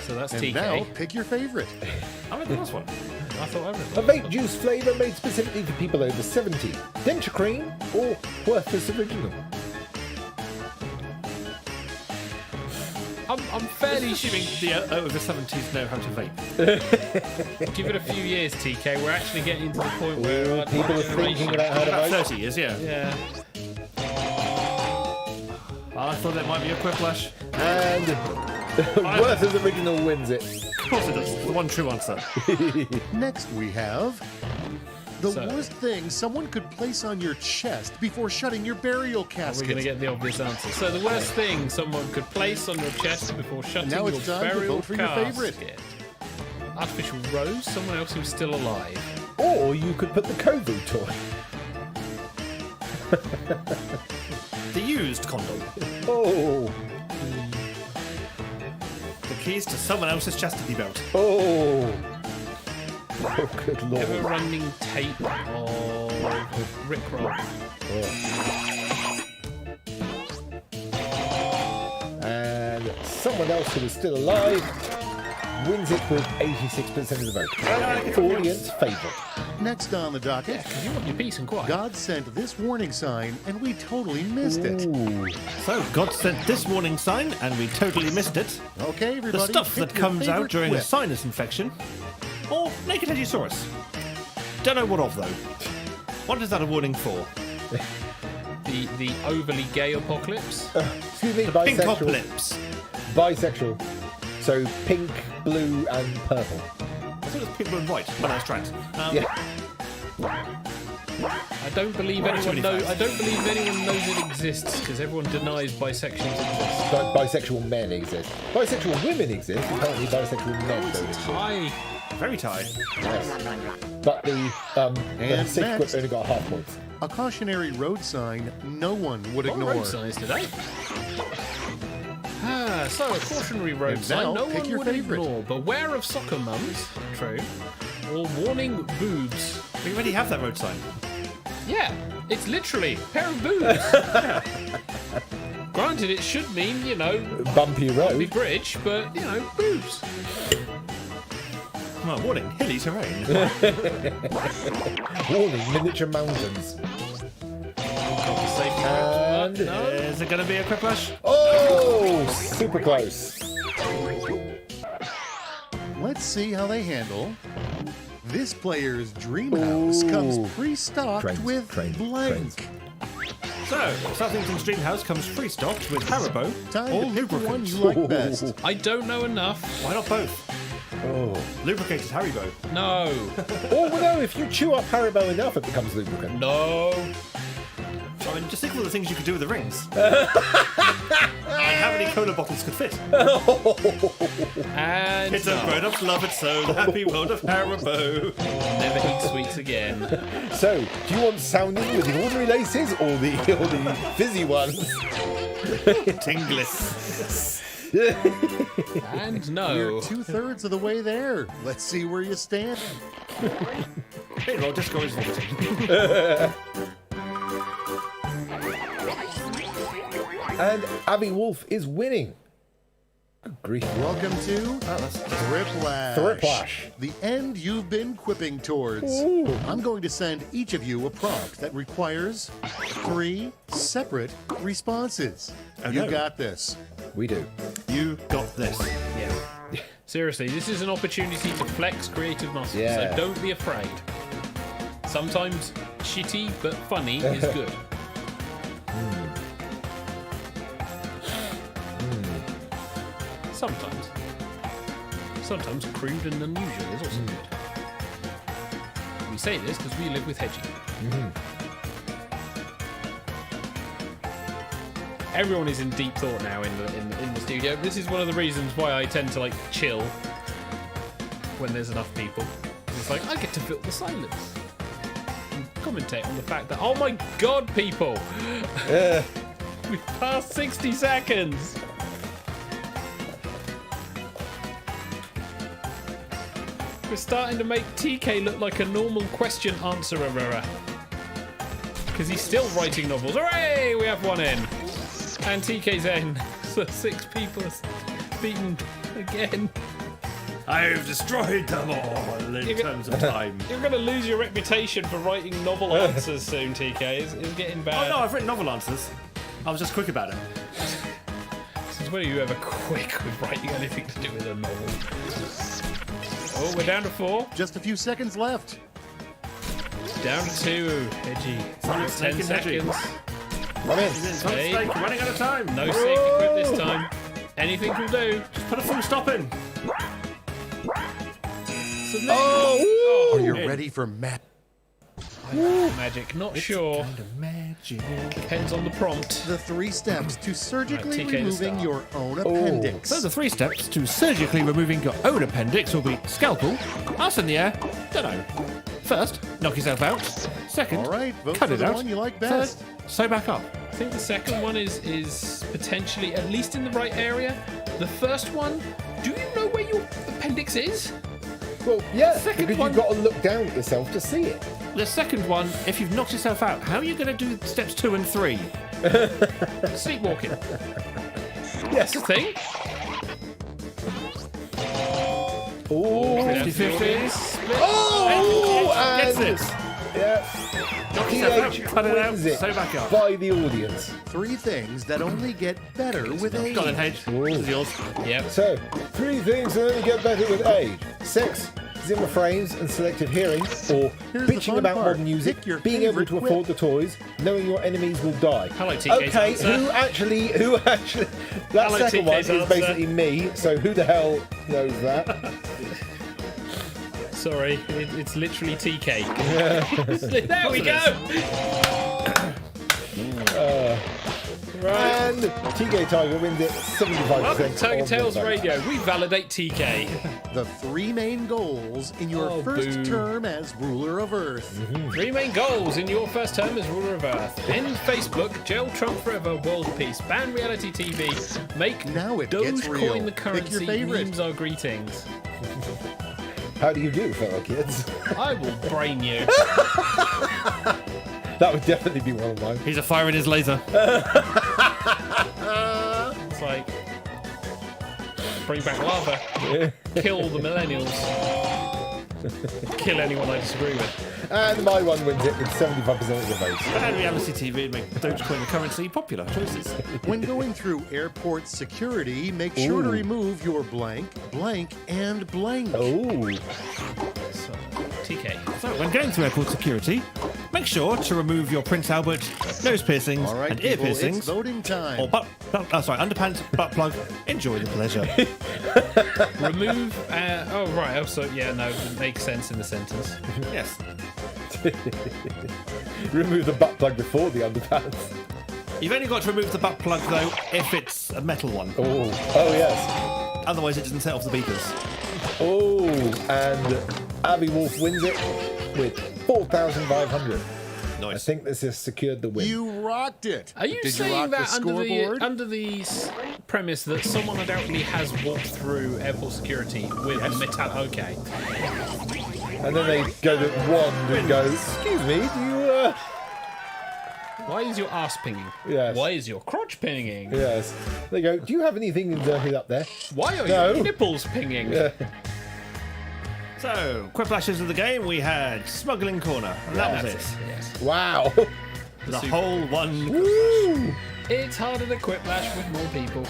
So that's And TK. now, pick your favorite. I read the last one. I thought I read A vape juice flavour made specifically for people over 70. Denture cream or Worthless Original? I'm fairly Assuming the over 70s know how to vape. Give it a few years, TK. We're actually getting to the point where our People are thinking generation- about how to About vote. 30 years, yeah. Yeah. I thought it might be a quiplash. And Worthless Original wins it. Of course it does. The one true answer. Next, we have the So- worst thing someone could place on your chest before shutting your burial We're casket. going to get the obvious answer. So the worst thing someone could place on your chest before shutting now your it's time to burial vote for your favorite. casket. Artificial rose, someone else who's still alive. Or you could put the Kovu toy. The used condom. Oh. The keys to someone else's chastity belt. Oh. Oh, good Ever lord. running tape or Rickroll. And someone else who is still alive wins it with 86% of the vote. Audience favourite. Next on the docket, You want your peace and quiet. God sent this warning sign and we totally missed it. Ooh. So, God sent this warning sign, and we totally missed it. Okay, The everybody. stuff pick that your comes out favorite during a quip. sinus infection. Or naked Edgesaurus. Don't know what of, though. What is that a warning for? The overly gay apocalypse. Excuse me, Pink bisexual. lips. Bisexual. So pink, blue, and purple. I thought it was pink, blue, and white when I was trans. Yeah. I don't believe Right, anyone too many knows. facts. I don't believe anyone knows it exists because everyone denies bisexuals exist. But bisexual men exist. Bisexual women exist. Apparently, bisexual men don't exist. Hi. Very tight. Yes. But the And sixth next. quip only got half points. A cautionary road sign no one would What ignore. road signs today? So a cautionary road And sign now, no pick one your would favourite. ignore. Beware of soccer mums. True. Or warning boobs. We already have that road sign. Yeah, it's literally a pair of boobs. Granted, it should mean, Bumpy be road. bridge, but, boobs. Well, warning, hilly terrain. Warning, miniature mountains. Safety And no. Is it going to be a quiplash? oh, super close. Let's see how they handle. This player's dream house comes Ooh. pre-stocked Trains, with trains, blank. trains. So, Southington's Dream House comes pre-stocked with Haribo Time or to pick the one lubricant. you like best. I don't know enough. Why not both? Oh. Lubricated Haribo. No. Oh, well, no, if you chew up Haribo enough, it becomes lubricant. No. I mean, just think of all the things you could do with the rings. And how many cola bottles could fit? And Kids and no. grown-ups love it so. The happy world of Haribo. Never eat sweets again. So, do you want sounding with the ordinary laces or the fizzy ones? Tingless. And We're no. 2/3 of the way there. Let's see where you stand. Hey, roll disco is vomiting. And Abby Wolf is winning. Good grief. Welcome to Thriplash. Thriplash. The end you've been quipping towards. Ooh. I'm going to send each of you a prompt that requires 3 separate responses. Oh, You no. got this. We do. You got this. Yeah. Seriously, this is an opportunity to flex creative muscles, Yeah. so don't be afraid. Sometimes shitty but funny is good. Sometimes. Sometimes crude and unusual is also good. We say this because we live with Hedgie. Everyone is in deep thought now in the studio. This is one of the reasons why I tend to chill when there's enough people. It's like I get to fill the silence and commentate on the fact that, oh my god, people, We've passed 60 seconds. We're starting to make TK look like a normal question answerer. Because he's still writing novels. Hooray! We have one in. And TK's in. So 6 people are beaten again. I've destroyed them all in terms of time. You're going to lose your reputation for writing novel answers soon, TK. It's getting bad. Oh no, I've written novel answers. I was just quick about it. Since when are you ever quick with writing anything to do with a novel? Oh, we're down to 4. Just a few seconds left. Down to 2. Edgy. 10 Snake seconds. I'm in. Hey. We're running out of time. No safety quit this time. Anything will do. Just put a full stop in. Submit. Are you ready for Magic. Not sure. Kind of magic. Depends on the prompt. the 3 steps to surgically Right, TK to removing start. your own appendix? So the 3 steps to surgically removing your own appendix will be scalpel, ass in the air, dunno. First, knock yourself out. Second, All right, vote cut for it the out. one you like Third, best. sew back up. I think the second one is potentially at least in the right area. The first one, do you know where your appendix is? Well, yeah, Second because one- you've got to look down at yourself to see it. The second one, if you've knocked yourself out, how are you going to do steps 2 and 3? Sleepwalking. Yes. That's the thing. Oh, 50-50. oh, Gets and it. yeah, Knock yourself out, TH cut it out, wins it sew back up. by the audience. 3 things that only get better with age. Go on then, Hedge. This is yours. Yep. So, 3 things that only get better with age: sex, Zimmer frames, and selective hearing, or Here's the bitching fun about part. modern music, Pick your being able favorite to quip. afford the toys, knowing your enemies will die. Hello, TK's Okay, answer. who actually? That Hello, second one TK's is answer. basically me. So who the hell knows that? Sorry, it's literally TK. There we go. And TK Tiger wins it 75%. Welcome to of the TigerTails vote. Radio. We validate TK. The 3 main goals in your Oh, first boo. term as ruler of Earth. 3 main goals in your first term as ruler of Earth. End Facebook, jail Trump forever, world peace, ban reality TV, make Now it gets real. Dogecoin the Pick your currency, favorite. memes are greetings. How do you do, fellow kids? I will brain you. That would definitely be one of mine. He's a fire in his laser. It's like, bring back lava, kill the millennials, kill anyone I disagree with. And my one wins it with 75% of the votes. Ban reality TV and make Dogecoin the currency. Popular choices. When going through airport security, make sure to remove your blank, blank, and blank. Oh, So, TK. So, when going through airport security, make sure to remove your Prince Albert, nose piercings, All right, and ear people, piercings. it's voting time. Or underpants, butt plug. Enjoy the pleasure. Remove, oh right, also, yeah, no, it makes sense in the sentence. Yes. remove the butt plug before the underpants. You've only got to remove the butt plug though if it's a metal one. Oh, yes. Otherwise, it doesn't set off the beepers. Oh, and Abby Wolf wins it with 4,500. I Nice. think this has secured the win. You rocked it. Are you Did you saying rock that the under scoreboard? premise that someone undoubtedly has walked through airport security with a metal? Okay. And then they go to wand and go, excuse me, do you, Why is your ass pinging? Yes. Why is your crotch pinging? Yes. They go, do you have anything inverted up there? Why are No. your nipples pinging? Yeah. So, quick flashes of the game. We had Smuggling Corner, and that was That's it. Yes. Wow. The whole one. Woo. It's harder to quiplash with more people.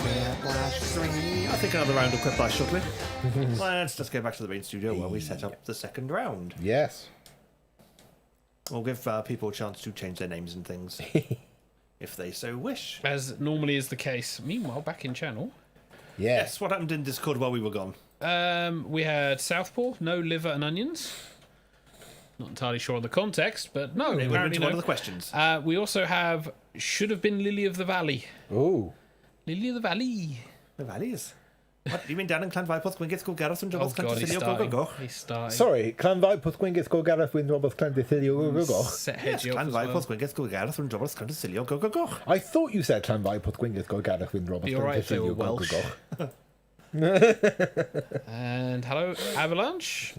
I think another round of quick flash shortly. Let's just go back to the main studio where we set up the second round. Yes. We'll give people a chance to change their names and things if they so wish. As normally is the case. Meanwhile, back in channel, Yes. Yes, what happened in Discord while we were gone? we had Southpaw, no liver and onions. Not entirely sure on the context, but no, It would have apparently been no. one of the questions. We also have should have been Lily of the Valley. Ooh. Lily of the Valley. The valleys. What? You mean Dan and Clan Vipos, Gwingis, Go Gareth, and Oh Jobs, god, he's Go starting. Go? He's starting. Sorry, Clan Vibe put Gwingis go Gareth with Roberts Clan Decilio go go. Set Yes, Hedgie up Clan as well. Vipos, Gwingis, Go Gareth, and Jobs, Go Go. I thought you said Clan Vibe put Gwingis go Gareth with Roberts Be Clan alright if they were Decilio go Welsh. go. And hello, Avalanche.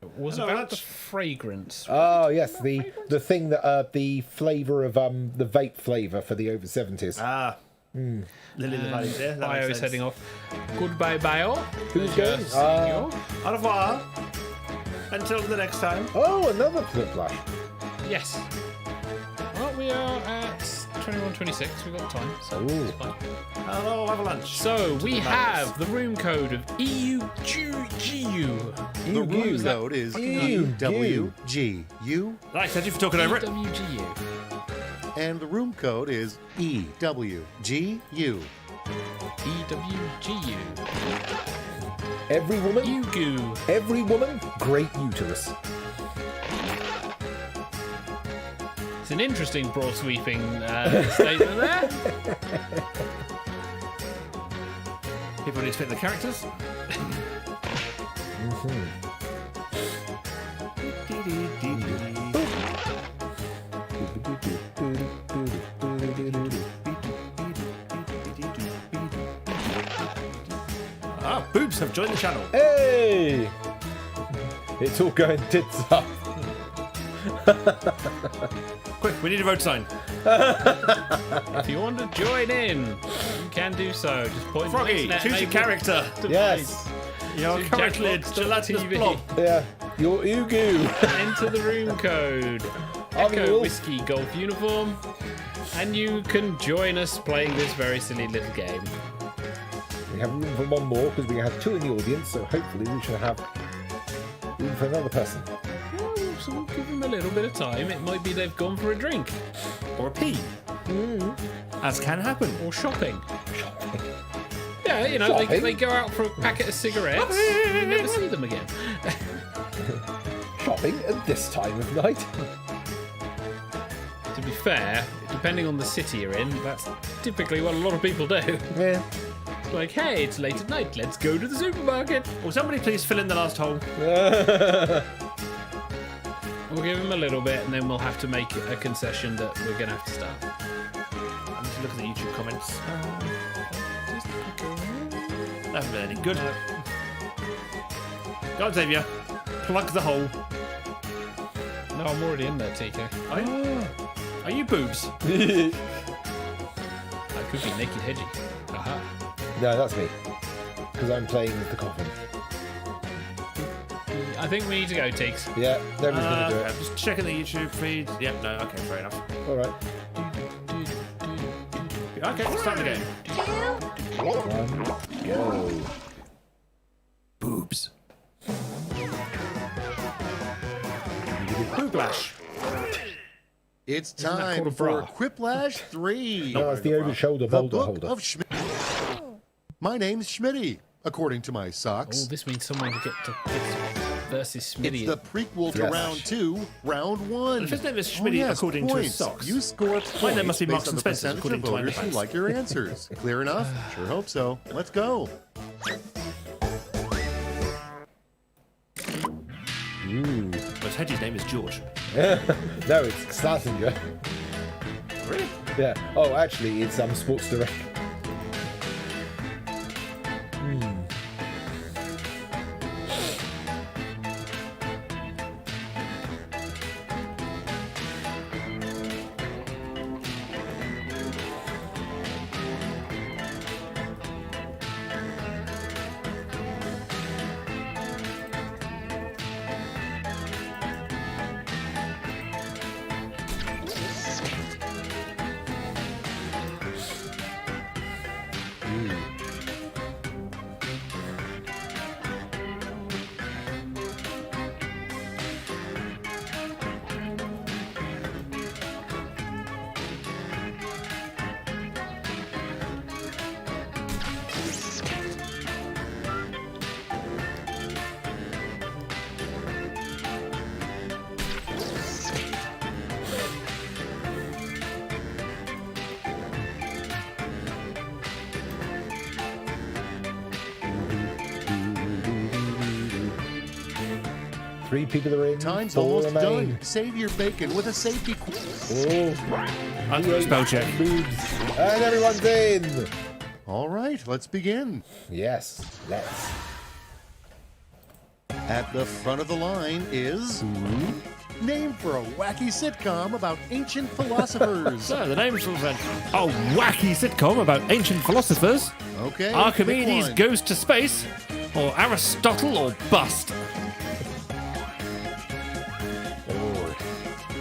It was Hello, about Avalanche. the fragrance. Oh yes, the thing that the flavour of the vape flavour for the over 70s. Ah. Lily the Valley there. That Bio makes is sense. heading off. Goodbye, Bio. Who's Pleasure going? seeing you. Au revoir. Until the next time. Oh, another flip flash. Yes. Well, we are at 21:26. We've got time, so it's fine. Hello, Avalanche. So we have the room code of EUGU. The room code is EWGU, Right, thank you for talking over it. EWGU. and the room code is EWGU. EWGU. Every woman, UGU. every woman, great uterus. It's an interesting broad sweeping statement there. People need to fit the characters. Ah, boobs have joined the channel. Hey! It's all going tits up. Quick, we need a road sign. If you want to join in, you can do so. Just point Froggy, the internet choose your enabled character. device Yes. You're to currently a Jackbox.tv. gelatinous blob. Yeah. Your Ugu. Enter the room code. Army Echo Wolf. Whiskey Golf Uniform. And you can join us playing this very silly little game. We have room for one more because we have two in the audience, so hopefully we should have room for another person. Oh, so we'll give them a little bit of time. It might be they've gone for a drink. Or a pee. As can happen. Or shopping. Yeah, you know, Shopping? they go out for a packet of cigarettes. You never see them again. Shopping at this time of night. To be fair, depending on the city you're in, that's typically what a lot of people do. Yeah. It's like, hey, it's late at night, let's go to the supermarket. Will somebody please fill in the last hole? We'll give them a little bit and then we'll have to make a concession that we're going to have to start. I need to look at the YouTube comments. That hasn't been any good. Go on, Xavier. Plug the hole. No, I'm already in there, TK. Are you boobs? I could be naked hedgy. Aha. No, that's me. Because I'm playing with the coffin. I think we need to go, Tiggs. Yeah, nobody's going to do Okay, it. just checking the YouTube feed. Yep, no, okay, fair enough. All right. Okay, let's start the game. One, go. Boobs. Booblash. It's that time called a for bra? Quiplash 3. No, it's the over-shoulder The boulder book holder. of Schmidt. My name's Schmitty, according to my Oh, socks. this means someone to get versus Smitty. It's the prequel to Yes. round 2, round 1. If his name is Schmitty according to his points. socks. You score points My name must be based Marks on and the Spencer's percentage according of to my voters who pants. like your answers. Clear enough? Sure hope so. Let's go. But Hedgie's name is George. No, it's Slasinger. Really? Yeah. Oh, actually, it's Sports Direct. 3 people are in. Time's 4 almost remain. done. Save your bacon with a safety. I'll do a spell check. Moves. And everyone's in. All right, let's begin. Yes, let's. At the front of the line is named for a wacky sitcom about ancient philosophers. So, the name's of a wacky sitcom about ancient philosophers. Okay. Archimedes pick one. goes to space, or Aristotle or bust.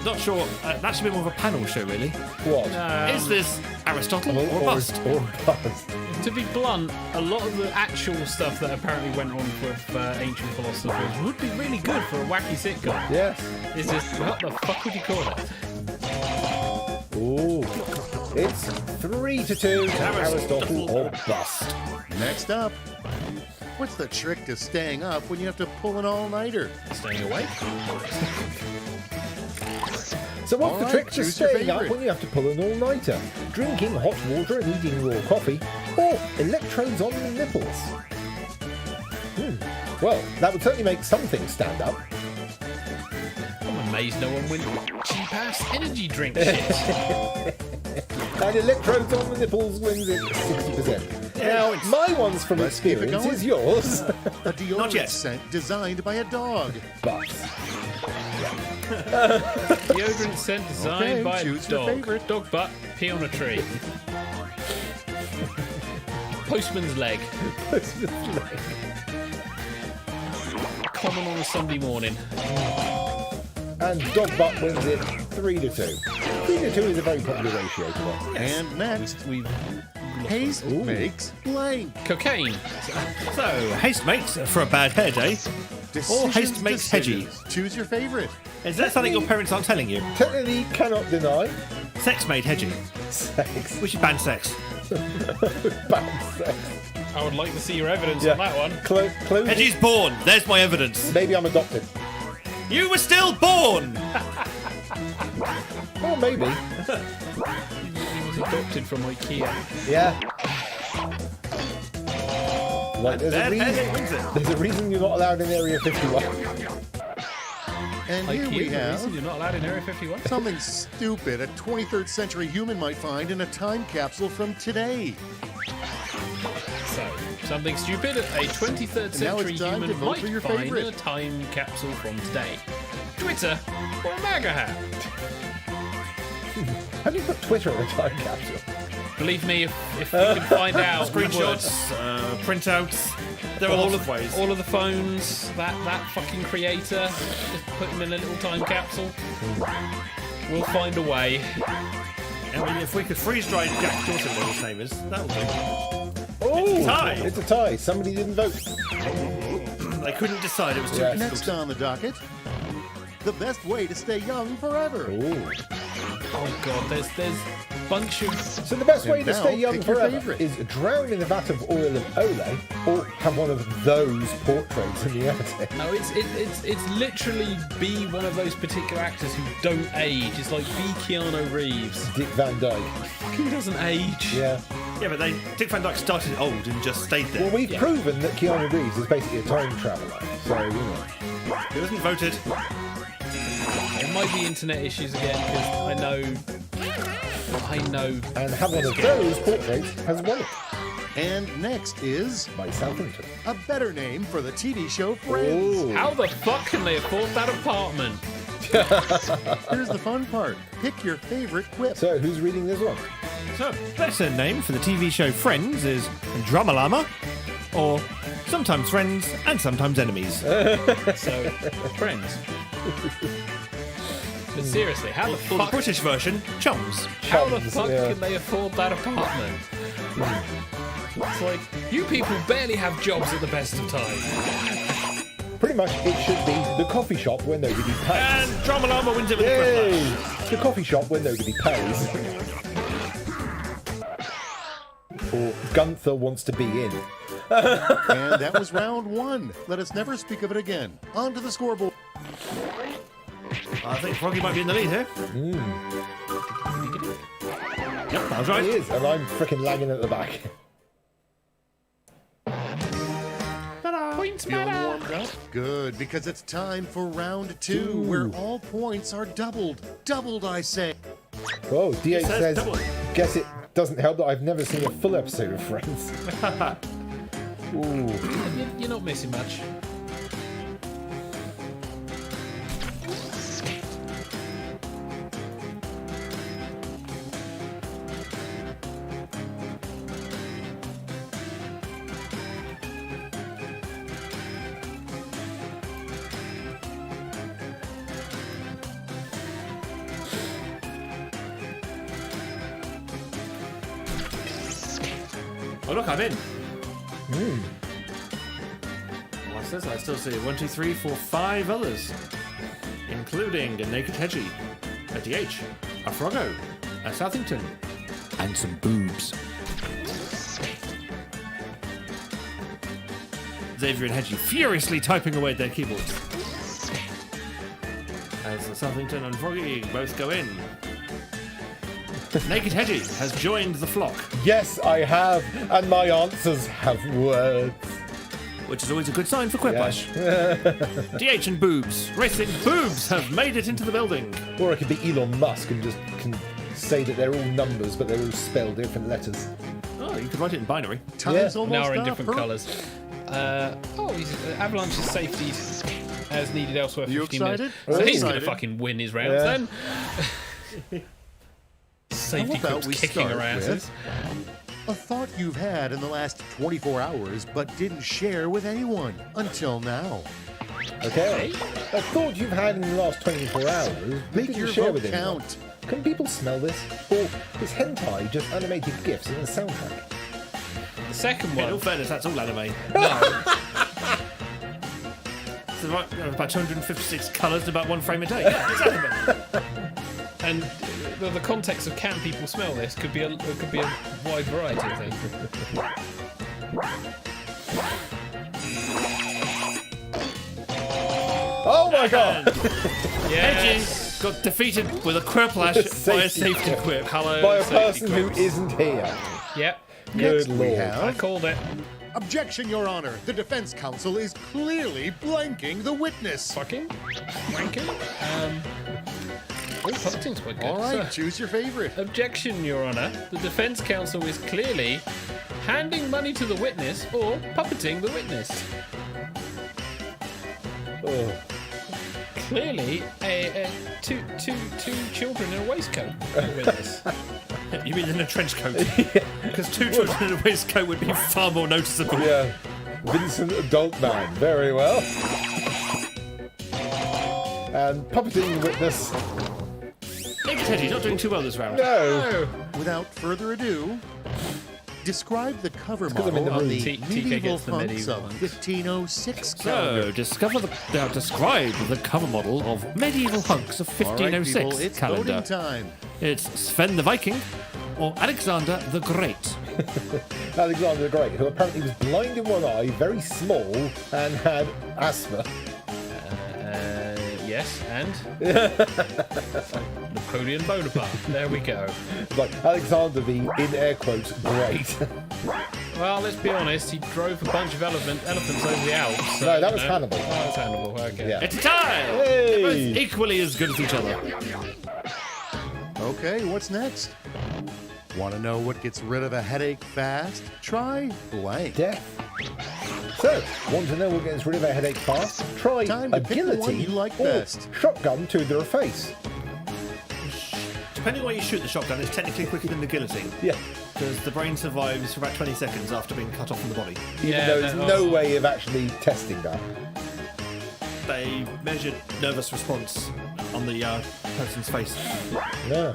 Not sure. That should be more of a panel show, really. What? Is this Aristotle or bust? Or bust. To be blunt, a lot of the actual stuff that apparently went on with ancient philosophers would be really good for a wacky sitcom. Yes. It's just, what the fuck would you call it? Ooh. It's 3-2 to Aristotle or bust. Next up. What's the trick to staying up when you have to pull an all-nighter? Staying awake? So what's All the right, trick to choose your staying up favourite. when you have to pull an all-nighter? Drinking hot water and eating raw coffee, or electrodes on the nipples? Well, that would certainly make some things stand up. I'm amazed no one went cheap-ass energy drink shit. And electrodes on the nipples wins it 60%. Now, my one's from Let's keep it experience going. is yours. A deodorant yet. scent designed by a dog. But Deodorant scent designed Okay, by a choose your dog. favourite. Dog butt, pee on a tree. Postman's leg. Common on a Sunday morning. and dog butt wins it 3-2. 3-2 is a very popular ratio to that. And next, We've haste makes blank. cocaine. So, haste makes for a bad hair day. Decisions, haste makes hedgy. decisions. Choose your favorite. Is that something your parents aren't telling you? Technically cannot deny Sex made hedgy. sex. We should ban sex. Bad sex. I would like to see your evidence Yeah. on that one. Close. Hedgy's born. There's my evidence. Maybe I'm adopted. You were still born. Or maybe. He was adopted from IKEA. Yeah. Like, Bad hair day wins it. there's a reason you're not allowed in Area 51. And here IKEA, we the reason have you're not allowed in Area 51. something stupid a 23rd century human might find in a time capsule from today. So, something stupid a 23rd And now century it's time human to vote might for your find favourite. in a time capsule from today. Twitter or a MAGA hat. How do you put Twitter in a time capsule? Believe me, if we can find out we would. Screenshots, printouts. There are lots of ways. All of the phones, that fucking creator, just put him in a little time capsule. We'll find a way. I mean, if we could freeze dry Jack Dawson, what his name is, that would do. Oh, It's a tie. It's a tie. Somebody didn't vote. They couldn't decide. It was too Yeah. difficult. Next on the docket, the best way to stay young forever. Ooh. Oh god, there's a bunch of. So the best way And to now, stay young pick your forever favourite. is drown in a vat of oil of Olay, or have one of those portraits in the attic. No, it's literally be one of those particular actors who don't age. It's like be Keanu Reeves. Dick Van Dyke. He doesn't age. Yeah. Yeah, but Dick Van Dyke started old and just stayed there. Well, we've proven that Keanu Reeves is basically a time traveller. So, you know. He wasn't voted. It might be internet issues again because I know. And have one of those portraits has won it And next is by Southampton. a better name for the TV show Friends. Ooh. How the fuck can they afford that apartment? Here's the fun part. Pick your favorite quip. So, who's reading this one? So, better name for the TV show Friends is Dramalama, or sometimes friends and sometimes enemies. So, friends. But seriously, how the Or the fuck? British version, Chums. How the Chums, fuck yeah. can they afford that apartment? It's like you people barely have jobs at the best of times. Pretty much, it should be the coffee shop where nobody pays. And Dramalama wins it with a Yay! quick The coffee shop where nobody pays. Or Gunther wants to be in. And that was round one. Let us never speak of it again. On to the scoreboard. I think Froggy might be in the lead here. Yep, that was He right. is, and I'm freaking lagging at the back. Boing. points Feeling matter. warmed up? Good, because it's time for round 2, where all points are doubled. Doubled, I say. Oh, DH says says, double. guess it doesn't help that I've never seen a full episode of Friends. Ooh. You're not missing much. Oh, look, I'm in. What's this? I still see 1, 2, 3, 4, 5 others, including a Naked Hedgie, a DH, a Froggo, a Southington, and some boobs. Xavier and Hedgie furiously typing away at their keyboards. As the Southington and Froggy both go in. Naked Hedgie has joined the flock, Yes, I have, and my answers have words. which is always a good sign for Quiplash. DH and boobs, racing boobs, have made it into the building. Or I could be Elon Musk and just can say that they're all numbers, but they're all spelled different letters. Oh, you could write it in binary. Time's almost Now we're in up. different colours. Avalanche's safety as needed elsewhere for You 15 excited? minutes. So he's going to Excited. fucking win his rounds Yeah. then. Safety How about groups we kicking start our asses. with a thought you've had in the last 24 hours but didn't share with anyone until now. Okay. A thought you've had in the last 24 hours, but Make didn't your share vote with anyone. count. Can people smell this? Or is hentai just animated GIFs in the soundtrack? The second In all one. fairness, that's all anime. No. It's about 256 colours and about 1 frame a day. Yeah, it's anime. And the context of can people smell this could be a wide variety of things. Oh my god! Yes. Hedgie got defeated with a quiplash by a safety quip. Hello. By a safety person who quips. isn't here. Yep. Good We lord. I have called it. objection, Your Honor. The defense counsel is clearly blanking the witness. Fucking wanking. Oh, puppeting's quite good. All right, So, choose your favorite. objection, Your Honour. The defence counsel is clearly handing money to the witness or puppeting the witness. Oh. Clearly, two children in a waistcoat. The witness. You mean in a trench coat? Because 2 children in a waistcoat would be far more noticeable. Yeah. Vincent Adult Man. Very well. And puppeting the witness. Naked Hedgie not doing too well this round. No. Without further ado, describe the cover 'cause I'm in model the of room. the TK medieval gets the hunks medieval of hunks. 1506 So, calendar. describe the cover model of medieval hunks of All right, 1506 people, it's calendar. voting time. It's Sven the Viking or Alexander the Great. Alexander the Great, who apparently was blind in one eye, very small, and had asthma. Yes, and Napoleon Bonaparte. There we go. Like Alexander the, in air quotes, great. Well, let's be honest. He drove a bunch of elephants over the Alps. So, No, that you was know. Hannibal. Oh, that's Hannibal. Okay. Yeah. It's a tie! Hey! They're both equally as good as each other. Okay, what's next? Want to know what gets rid of a headache fast? Try blank. Death. So, want to know what gets rid of a headache fast? Try Time to a pick the one guillotine you like or best. shotgun to the face. Depending on where you shoot the shotgun, it's technically quicker than the guillotine. Yeah. Because the brain survives for about 20 seconds after being cut off from the body. Even Yeah, though there's no, no way of actually testing that. They measured nervous response on the person's face. No.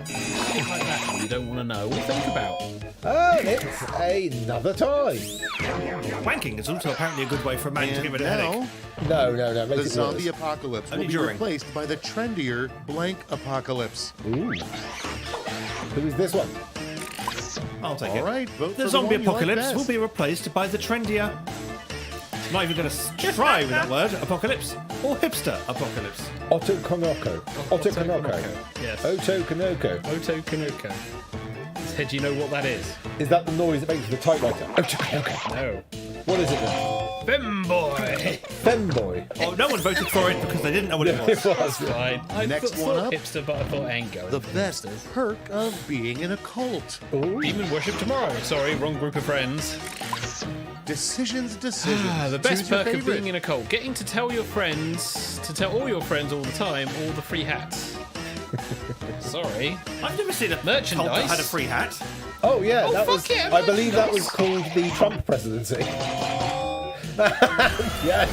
Shit like that you don't want to know or think about. And it's another tie. Wanking is also apparently a good way for a man to get And rid of a headache. now, No, the make it zombie worse. apocalypse will Only be during. replaced by the trendier blank apocalypse. Ooh. Who is this one? I'll take All it. right, vote The for zombie one you like apocalypse best. will be replaced by the trendier. I'm not even going to try with that word, apocalypse, or hipster apocalypse. Otto Konoko. Otto Konoko. Yes. Otto Konoko. Oto Kanuko. Ted, do you know what that is? Is that the noise it makes with the typewriter? Okay. No. What is it then? Femboy. Femboy. Oh, no one voted for it because they didn't know what it was. It was. Fine. I Next thought one up. hipster, but I thought I ain't going. The best perk of being in a cult. Ooh. Demon worship tomorrow. Sorry, wrong group of friends. Decisions. The best Choose your perk of favorite. being in a cult. Getting to tell all your friends all the time, all the free hats. Sorry. I've never seen a cult Merchandise. that had a free hat. Oh yeah, Oh, that fuck was. yeah, I believe that was merchandise. called the Trump presidency. Yes.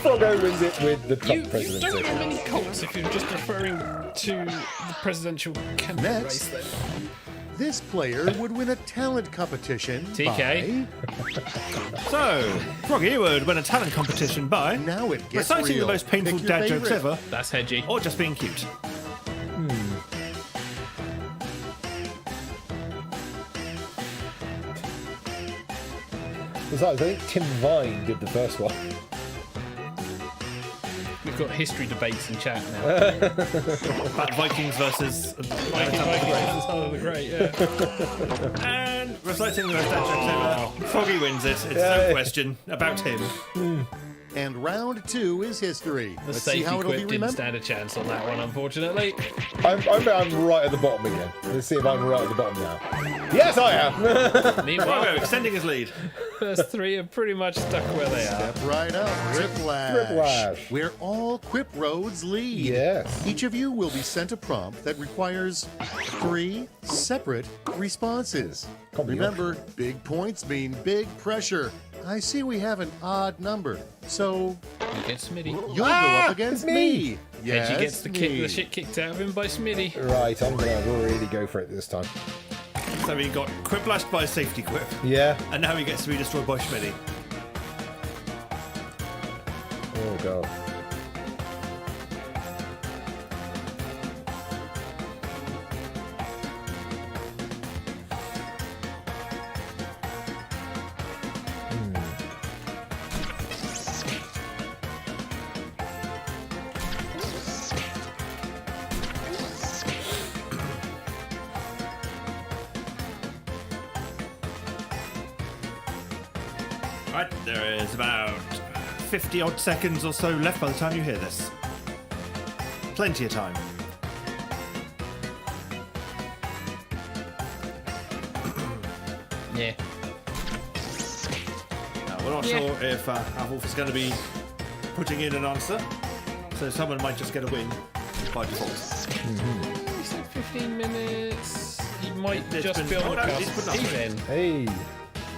Froggo wins it with the Trump You presidency. don't have many cults if you're just referring to the presidential candidate Next. race then. This player would win a talent competition. TK. So, Froggy would win a talent competition by By, now it gets reciting real. the most painful Pick your dad jokes favorite. ever, That's hedgy. or just being cute. Besides, I think Tim Vine did the first one. We've got history debates in chat now. About Vikings versus Vikings versus Son of the Great, yeah. And reciting the most dad jokes ever, Froggy wins it. It's no question about him. And round 2 is history. The Let's see safety how it'll be quip didn't remembered. stand a chance on that one, unfortunately. I'm right at the bottom again. Let's see if I'm right at the bottom now. Yes, I am. Meanwhile, Froggo extending his lead. first three are pretty much stuck where they are. Step right up. Quiplash. Quiplash. Where all Quip roads lead. Yes. Each of you will be sent a prompt that requires 3 separate responses. Can't be Remember, big points mean big pressure. I see we have an odd number, so You get Smitty. you'll go up against it's me. Yes, Edgy gets the me. shit kicked out of him by Smitty. Right, I'm gonna really go for it this time. So he got quiplashed by a safety quip, Yeah. and now he gets to be destroyed by Schmitty. Oh god. Right, there is about 50 odd seconds or so left by the time you hear this. Plenty of time. Yeah. Now, we're not Yeah. sure if Wolf is going to be putting in an answer, so someone might just get a win by default. He said 15 minutes. He might It's just been- be on oh, the no, he's cusp. put He's nothing. in. Hey.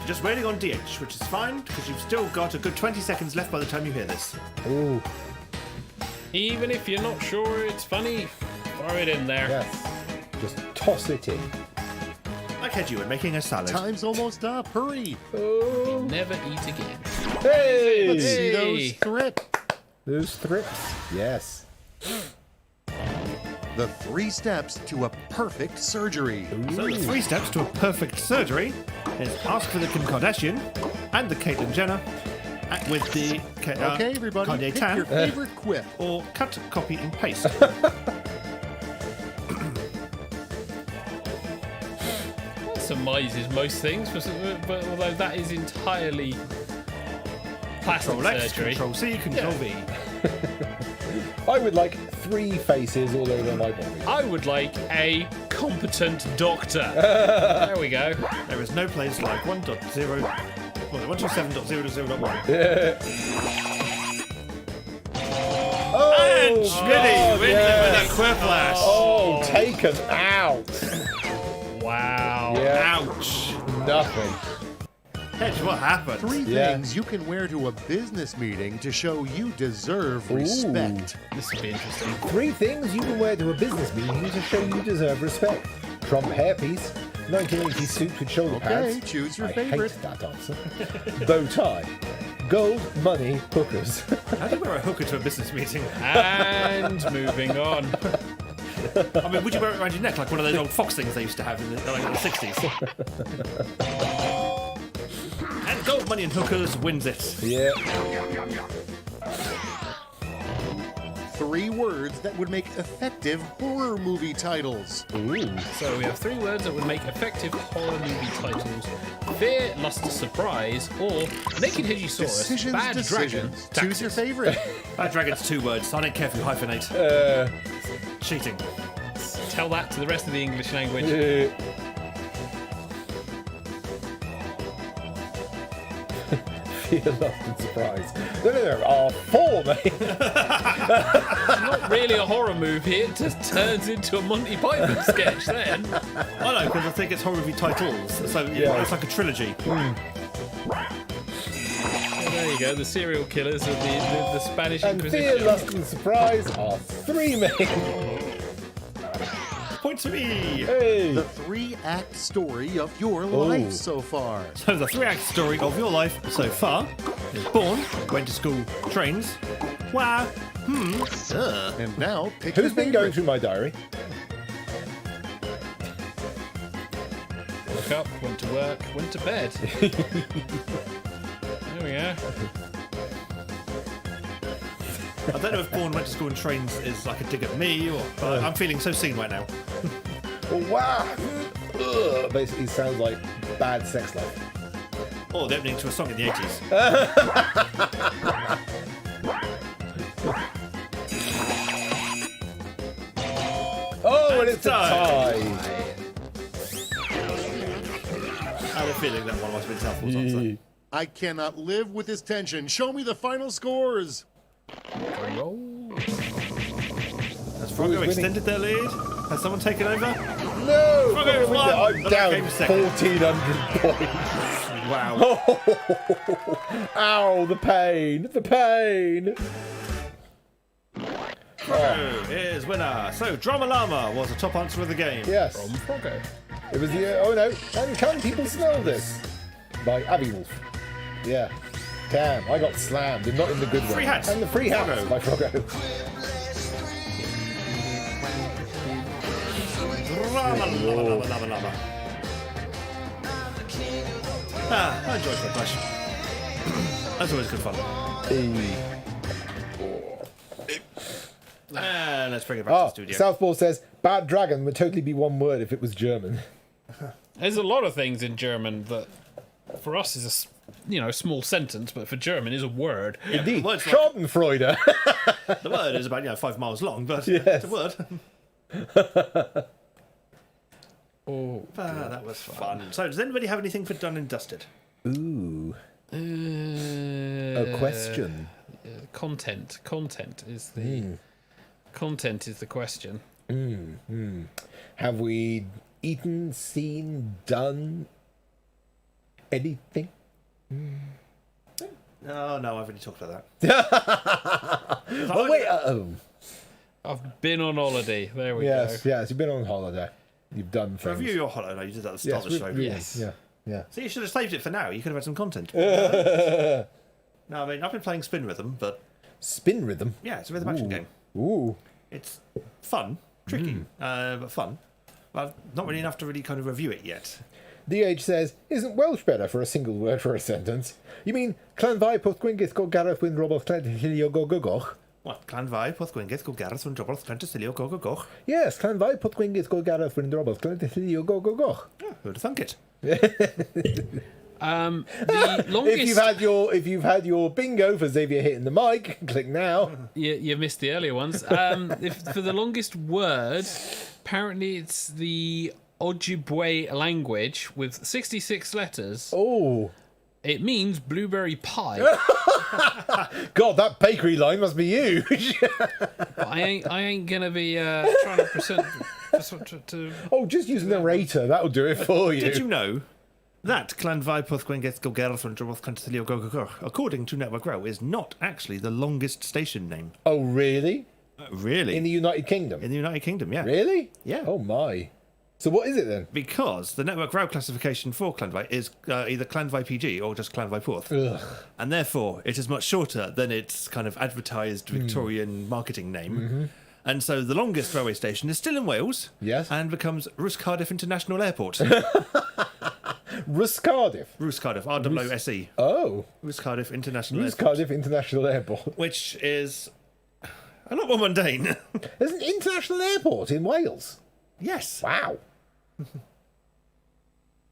Just waiting on DH, which is fine, because you've still got a good 20 seconds left by the time you hear this. Ooh. Even if you're not sure it's funny, throw it in there. Yes. Just toss it in. Like had you were making a salad. Time's almost up. Hurry. Oh. Never eat again. Hey. Let's see Hey. those thrips. Those thrips. Yes. The 3 steps to a perfect surgery. So the 3 steps to a perfect surgery is ask for the Kim Kardashian and the Caitlyn Jenner with the Okay, everybody, Kanye pick Tan, your favorite quip. or cut, copy, and paste. Surmises most things, but although that is entirely plastic Control X, surgery. Control C, Control V. I would like 3 faces all over my body. I would like a competent doctor. There we go. There is no place like 1.0. Well, 127.0.0.1. And Schmitty wins it with a quiplash. Oh, taken out. Wow. Yeah. Ouch. Nothing. Hedge, what happened? 3 Yeah. things you can wear to a business meeting to show you deserve respect. This will be interesting. 3 things you can wear to a business meeting to show you deserve respect. Trump hairpiece, 1980s suit with shoulder Okay, pads. choose your I favorite. hate that answer. Bow tie. Gold, money, hookers. How do you wear a hooker to a business meeting? And moving on. I mean, would you wear it around your neck like one of those old fox things they used to have in the 60s? And gold, money, and hookers wins it. Yeah. 3 words that would make effective horror movie titles. Ooh. So we have 3 words that would make effective horror movie titles: fear, lust, surprise, or naked Hedgesaurus, Decisions, bad dragon. decisions. Choose your favorite. Bad Dragon's 2 words. I don't care if you hyphenate. Cheating. Tell that to the rest of the English language. Fear, lust, and surprise. No, there are 4, mate. Not really a horror movie. It just turns into a Monty Python sketch then. I know, because I think it's horror movie titles. So Yeah. it's like a trilogy. Well, there you go. The serial killers of the Spanish And Inquisition. fear, lust, and surprise are 3, mate. Point to me. Hey. The 3-act story of your life so far. So the 3-act story of your life so far is born, went to school, trains, wow, And now, pick Who's your been going favorite. through my diary? Woke up, went to work, went to bed. There we go. I don't know if born, went to school and trains is like a dig at me, or but I'm feeling so seen right now. Oh, wow. Ugh. Basically sounds like bad sex life. Or the opening to a song in the 80s. Oh, and It's it's a time. tie. I had a feeling that one must have been tough. Also. I cannot live with this tension. Show me the final scores. Roll. Has Froggo winning? extended their lead? Has someone taken over? No! Froggo's won. I'm But I down came second. 1,400 points. Wow. Ow, the pain. The pain. Froggo is winner. So Drama Llama was the top answer of the game. Yes. From Froggo. It was the. Oh no. And can people smell this? By Abby Wolf. Yeah. Damn, I got slammed, and not in the good way. Free hats. And the free hats Froggo. by Froggo. Drama Llama. Ah, I enjoyed that clash. That's always good fun. And let's bring it back to the Oh, studio. Southpaw says, bad dragon would totally be one word if it was German. There's a lot of things in German that, for us, is a small sentence, but for German is a word. Indeed. words like- Schadenfreude. The word is about 5 miles long, but Yes. it's a word. Oh, That was fun. So, does anybody have anything for done and dusted? Ooh. A question. content. Content is the question. Have we eaten, seen, done anything? No, I've already talked about Oh, wait. I've been on holiday. There we Yes, go. yes. You've been on holiday. You've done things. Review your holiday. No, you did that at the start Yes, of the show. Yes. Yeah. So you should have saved it for now. You could have had some content. No, I mean, I've been playing Spin Rhythm, but Spin rhythm. yeah, it's a rhythm action game. Ooh. It's fun, tricky, but fun. But not really enough to really kind of review it yet. DH says, isn't Welsh better for a single word for a sentence? You mean Clanfai Puthgwingith go Gareth Wyn Robert Clantilio go go goch? What? Clanfai, Puthgwingith, go Gareth, and Droboth, Clantilio, go go goch. Yes, Clanfai Puthgwingith go Gareth Wyn Robert Clantilio go go goch. Who'd have thunk it? The longest. If you've had your bingo for Xavier hitting the mic, click now. You missed the earlier ones. For the longest word, apparently it's the Ojibwe language with 66 letters. Oh, It means blueberry pie. God, that bakery line must be huge. But I ain't gonna be trying to present to. Oh, just use narrator. That'll do it for you. Did you know that Clanfai, Puthgwingith, go Gareth, and Droboth, Clantilio, go go goch, according to Network Rail, is not actually the longest station name? Oh, really? Really? In the United Kingdom? In the United Kingdom, yeah. Really? Yeah. Oh, my. So what is it then? Because the Network Rail classification for Clanfai is either Clanfai PG or just Clanfai Porth. Ugh. And therefore, it is much shorter than its kind of advertised Victorian marketing name. And so the longest railway station is still in Wales. Yes. And becomes Roos Cardiff International Airport. Rus Cardiff. Roos Cardiff, RWSE. Oh. Roos Cardiff International Rus Airport. Cardiff International Airport. Which is A lot more mundane. There's an international airport in Wales. Yes. Wow.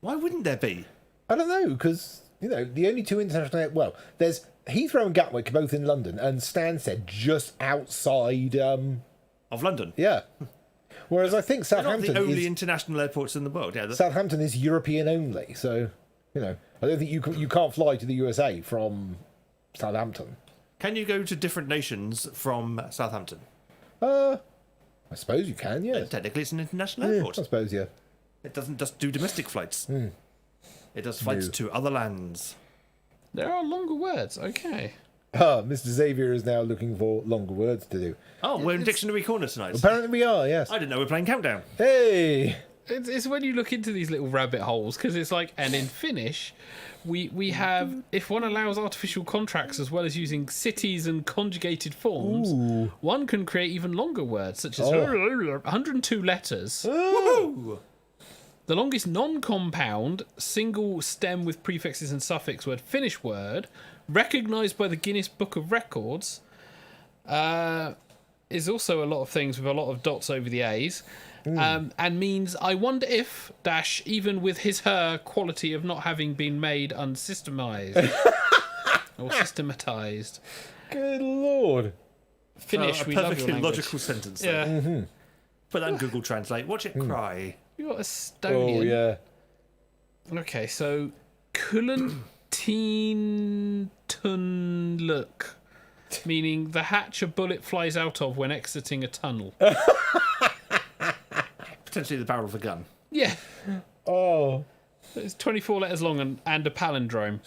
Why wouldn't there be? I don't know, because, the only two international... Well, there's Heathrow and Gatwick, both in London, and Stansted just outside... Of London. Yeah. Whereas I think They're not Southampton the only is... international airports in the world. Yeah. Southampton is European only, so, I don't think you can't fly to the USA from Southampton. Can you go to different nations from Southampton? I suppose you can, yeah. Technically, it's an international Yeah, airport. I suppose, yeah. It doesn't just do domestic flights. It does flights to other lands. There are longer words. Okay. Mr. Xavier is now looking for longer words to do. Oh, we're in Dictionary Corner tonight. Apparently we are, yes. I didn't know we were playing Countdown. Hey! It's when you look into these little rabbit holes, because it's like, and in Finnish, we have, if one allows artificial contracts as well as using cities and conjugated forms, one can create even longer words, such as 102 letters. Woohoo! The longest non-compound, single stem with prefixes and suffix word Finnish word, recognised by the Guinness Book of Records, is also a lot of things with a lot of dots over the A's. And means I wonder if dash even with her quality of not having been made unsystematized or systematized. Good lord. Finnish, A we love your perfectly language. logical sentence. Yeah, Put that in Google Translate. Watch it cry. you got Estonian. Oh, yeah. Okay, so Kullentintunluk, meaning the hatch a bullet flies out of when exiting a tunnel. Potentially the barrel of a gun. Yeah, Oh. it's 24 letters long and a palindrome.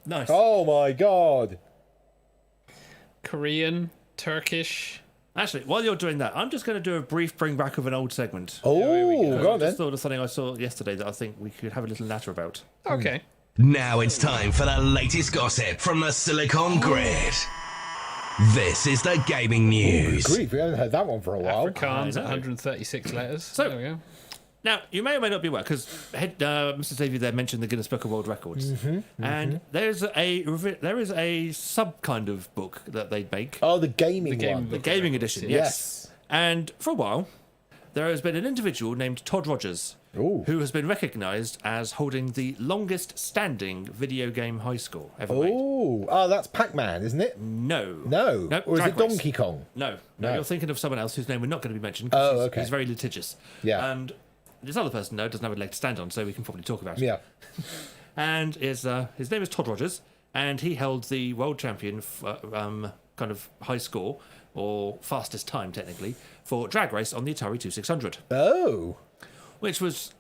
Nice. Oh, my God. Korean, Turkish. Actually, while you're doing that, I'm just going to do a brief bring back of an old segment. Oh, go on I then. just thought of something I saw yesterday that I think we could have a little natter about. Okay. Now it's time for the latest gossip from the Silicon Grid. This is the gaming news. Grief, we haven't heard that one for a while. Afrikaans I at know. 136 letters. So- There we go. Now, you may or may not be aware, because Mr. Xavier there mentioned the Guinness Book of World Records. And there is a sub kind of book that they make, Oh, the gaming gaming one. book. the gaming edition, yes. And for a while, there has been an individual named Todd Rogers Ooh. who has been recognised as holding the longest standing video game high score ever made. Oh, that's Pac-Man, isn't it? No. No. Nope, Or is it Drag Race. Donkey Kong? No, No. you're thinking of someone else whose name we're not going to be mentioned. Oh, He's, okay. he's very litigious. Yeah. And this other person, though, doesn't have a leg to stand on, so we can probably talk about it. Yeah. And his name is Todd Rogers, and he held the world champion kind of high score, or fastest time, technically, for Drag Race on the Atari 2600, Oh, which was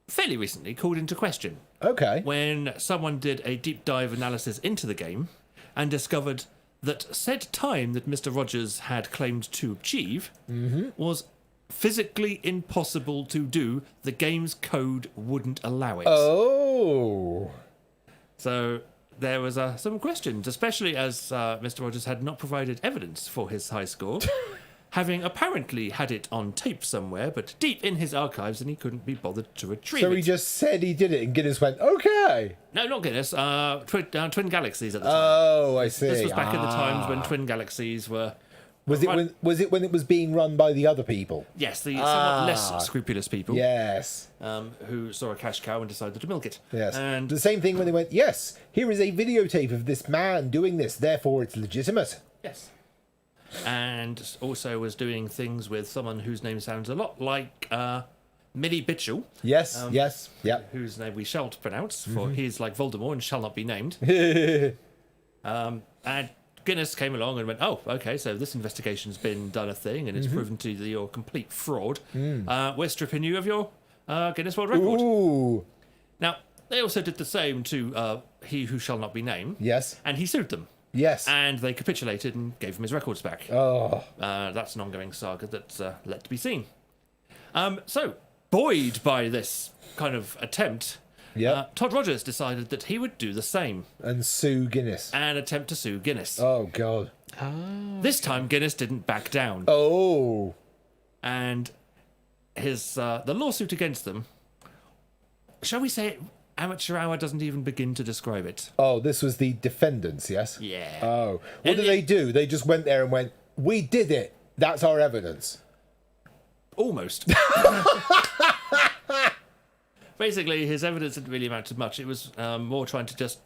fairly recently called into question okay. when someone did a deep dive analysis into the game and discovered that said time that Mr. Rogers had claimed to achieve was physically impossible to do. The game's code wouldn't allow it. Oh. So there was some questions, especially as Mr. Rogers had not provided evidence for his high score, having apparently had it on tape somewhere, but deep in his archives, and he couldn't be bothered to retrieve So it. he just said he did it, and Guinness went, okay. No, not Guinness. Twin Galaxies at the time. Oh, I see. This was back in the times when Twin Galaxies were... Was it when it was being run by the other people? Yes, the somewhat less scrupulous people Yes. who saw a cash cow and decided to milk it. Yes. And The same thing when they went, yes, here is a videotape of this man doing this, therefore it's legitimate. yes. And also was doing things with someone whose name sounds a lot like Millie Bitchell, Yes, yes, yep. whose name we shan't pronounce, for he is like Voldemort and shall not be named. And Guinness came along and went, oh, okay, so this investigation's been done a thing and it's proven to be your complete fraud. We're stripping you of your Guinness World Record. Ooh. Now, they also did the same to he who shall not be named, Yes, and he sued them. yes. And they capitulated and gave him his records back. Oh. That's an ongoing saga that's yet to be seen. So, buoyed by this kind of attempt, Yep. Todd Rogers decided that he would do the same And sue Guinness. and attempt to sue Guinness. Oh, God. This time, Guinness didn't back down, Oh. and his the lawsuit against them, shall we say, amateur hour doesn't even begin to describe it. Oh, this was the defendants, yes? Yeah. Oh. What And did they do? They just went there and went, we did it. That's our evidence. Almost. Basically, his evidence didn't really amount to much. It was more trying to just...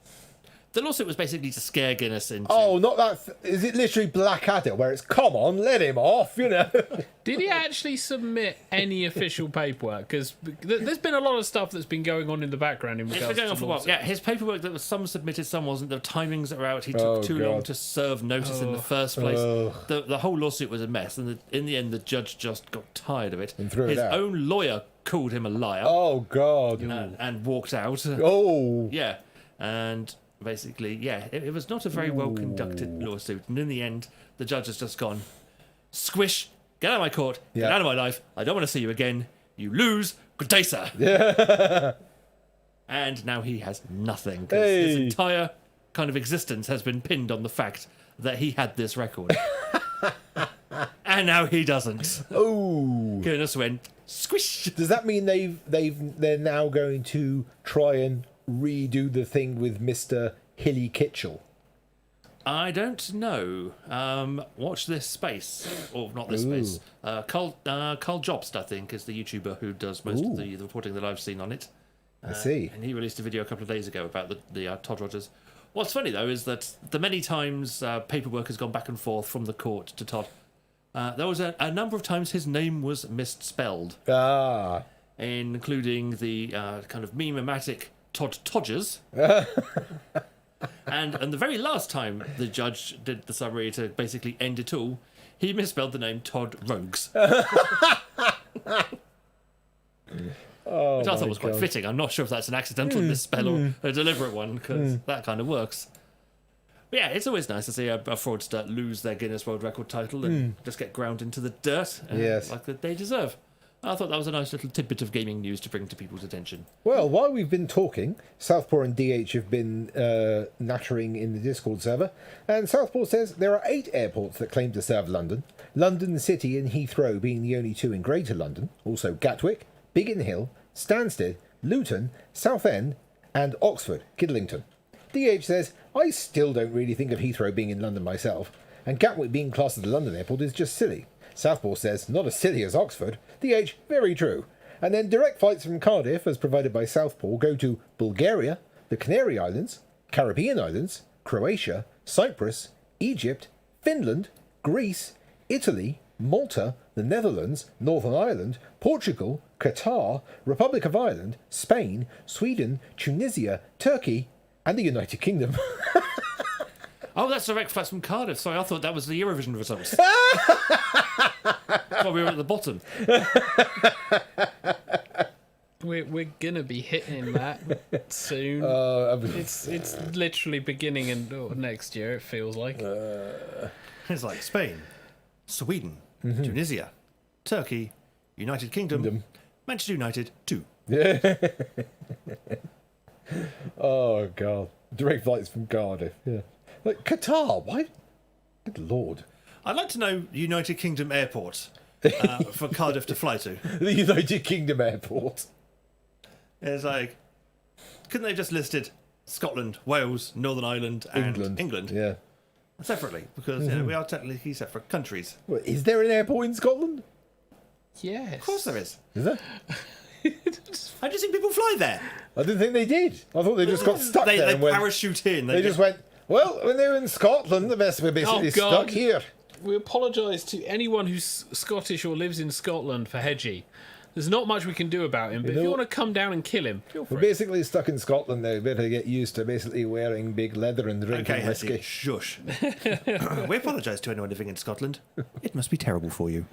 The lawsuit was basically to scare Guinness into... Oh, not that... Is it literally Blackadder, where it's, come on, let him off, you know? Did he actually submit any official paperwork? Because there's been a lot of stuff that's been going on in the background in It's regards been going on to for a while. lawsuits. Yeah, his paperwork, that was some submitted, some wasn't. The timings are out. He took too long to serve notice in the first place. The whole lawsuit was a mess, and in the end, the judge just got tired of it. And threw it His out. own lawyer called him a liar Oh, God. and walked out. Oh. Yeah, and basically, yeah, it was not a very well conducted lawsuit. And in the end, the judge has just gone, squish, get out of my court, get Yeah. out of my life. I don't want to see you again. You lose. Good day, sir. Yeah. And now he has nothing. 'Cause his Hey. entire kind of existence has been pinned on the fact that he had this record. And now he doesn't. Oh. Goodness went squish. Does that mean they're now going to try and redo the thing with Mr. Hilly Kitchell? I don't know. Watch this space, or not this space. Carl Jobst, I think, is the YouTuber who does most of the reporting that I've seen on it. I see. And he released a video a couple of days ago about the Todd Rogers. What's funny though is that the many times paperwork has gone back and forth from the court to Todd, there was a number of times his name was misspelled, Ah. including the kind of meme-matic Todd Todgers. And the very last time the judge did the summary to basically end it all, he misspelled the name Todd Rogues. Oh, Which I thought my was quite God. fitting. I'm not sure if that's an accidental misspell or a deliberate one, because that kind of works. But yeah, it's always nice to see a fraudster lose their Guinness World Record title and just get ground into the dirt Yes. like that they deserve. I thought that was a nice little tidbit of gaming news to bring to people's attention. Well, while we've been talking, Southpaw and DH have been nattering in the Discord server, and Southpaw says there are 8 airports that claim to serve London, London City and Heathrow being the only 2 in Greater London, also Gatwick, Biggin Hill, Stansted, Luton, Southend, and Oxford, Kidlington. DH says, I still don't really think of Heathrow being in London myself, and Gatwick being classed as a London airport is just silly. Southpaw says, not as silly as Oxford. DH, very true. And then direct flights from Cardiff, as provided by Southpaw, go to Bulgaria, the Canary Islands, Caribbean Islands, Croatia, Cyprus, Egypt, Finland, Greece, Italy, Malta, the Netherlands, Northern Ireland, Portugal, Qatar, Republic of Ireland, Spain, Sweden, Tunisia, Turkey, and the United Kingdom. Oh, that's direct flights from Cardiff. Sorry, I thought that was the Eurovision results. Well, we were at the bottom. We're gonna be hitting that soon. It's literally beginning in next year. It feels like. It's like Spain, Sweden, Tunisia, Turkey, United Kingdom. Manchester United 2. Oh, God. Direct flights from Cardiff, yeah. Like, Qatar, why? Good Lord. I'd like to know United Kingdom airport for Cardiff to fly to. The United Kingdom airport. It's like, couldn't they have just listed Scotland, Wales, Northern Ireland, and England Yeah. separately? Because you know, we are technically separate countries. Well, is there an airport in Scotland? Yes. Of course there is. Is there? I've just seen people fly there. I didn't think they did. I thought they just got stuck They there and went... parachute in. They just went, well, when they were in Scotland, the best were basically God. stuck here. We apologise to anyone who's Scottish or lives in Scotland for Hedgie. There's not much we can do about him, but if you want to come down and kill him, feel We're free. basically stuck in Scotland now. Better get used to basically wearing big leather and drinking Okay, whiskey. Hetty, shush. We apologise to anyone living in Scotland. It must be terrible for you.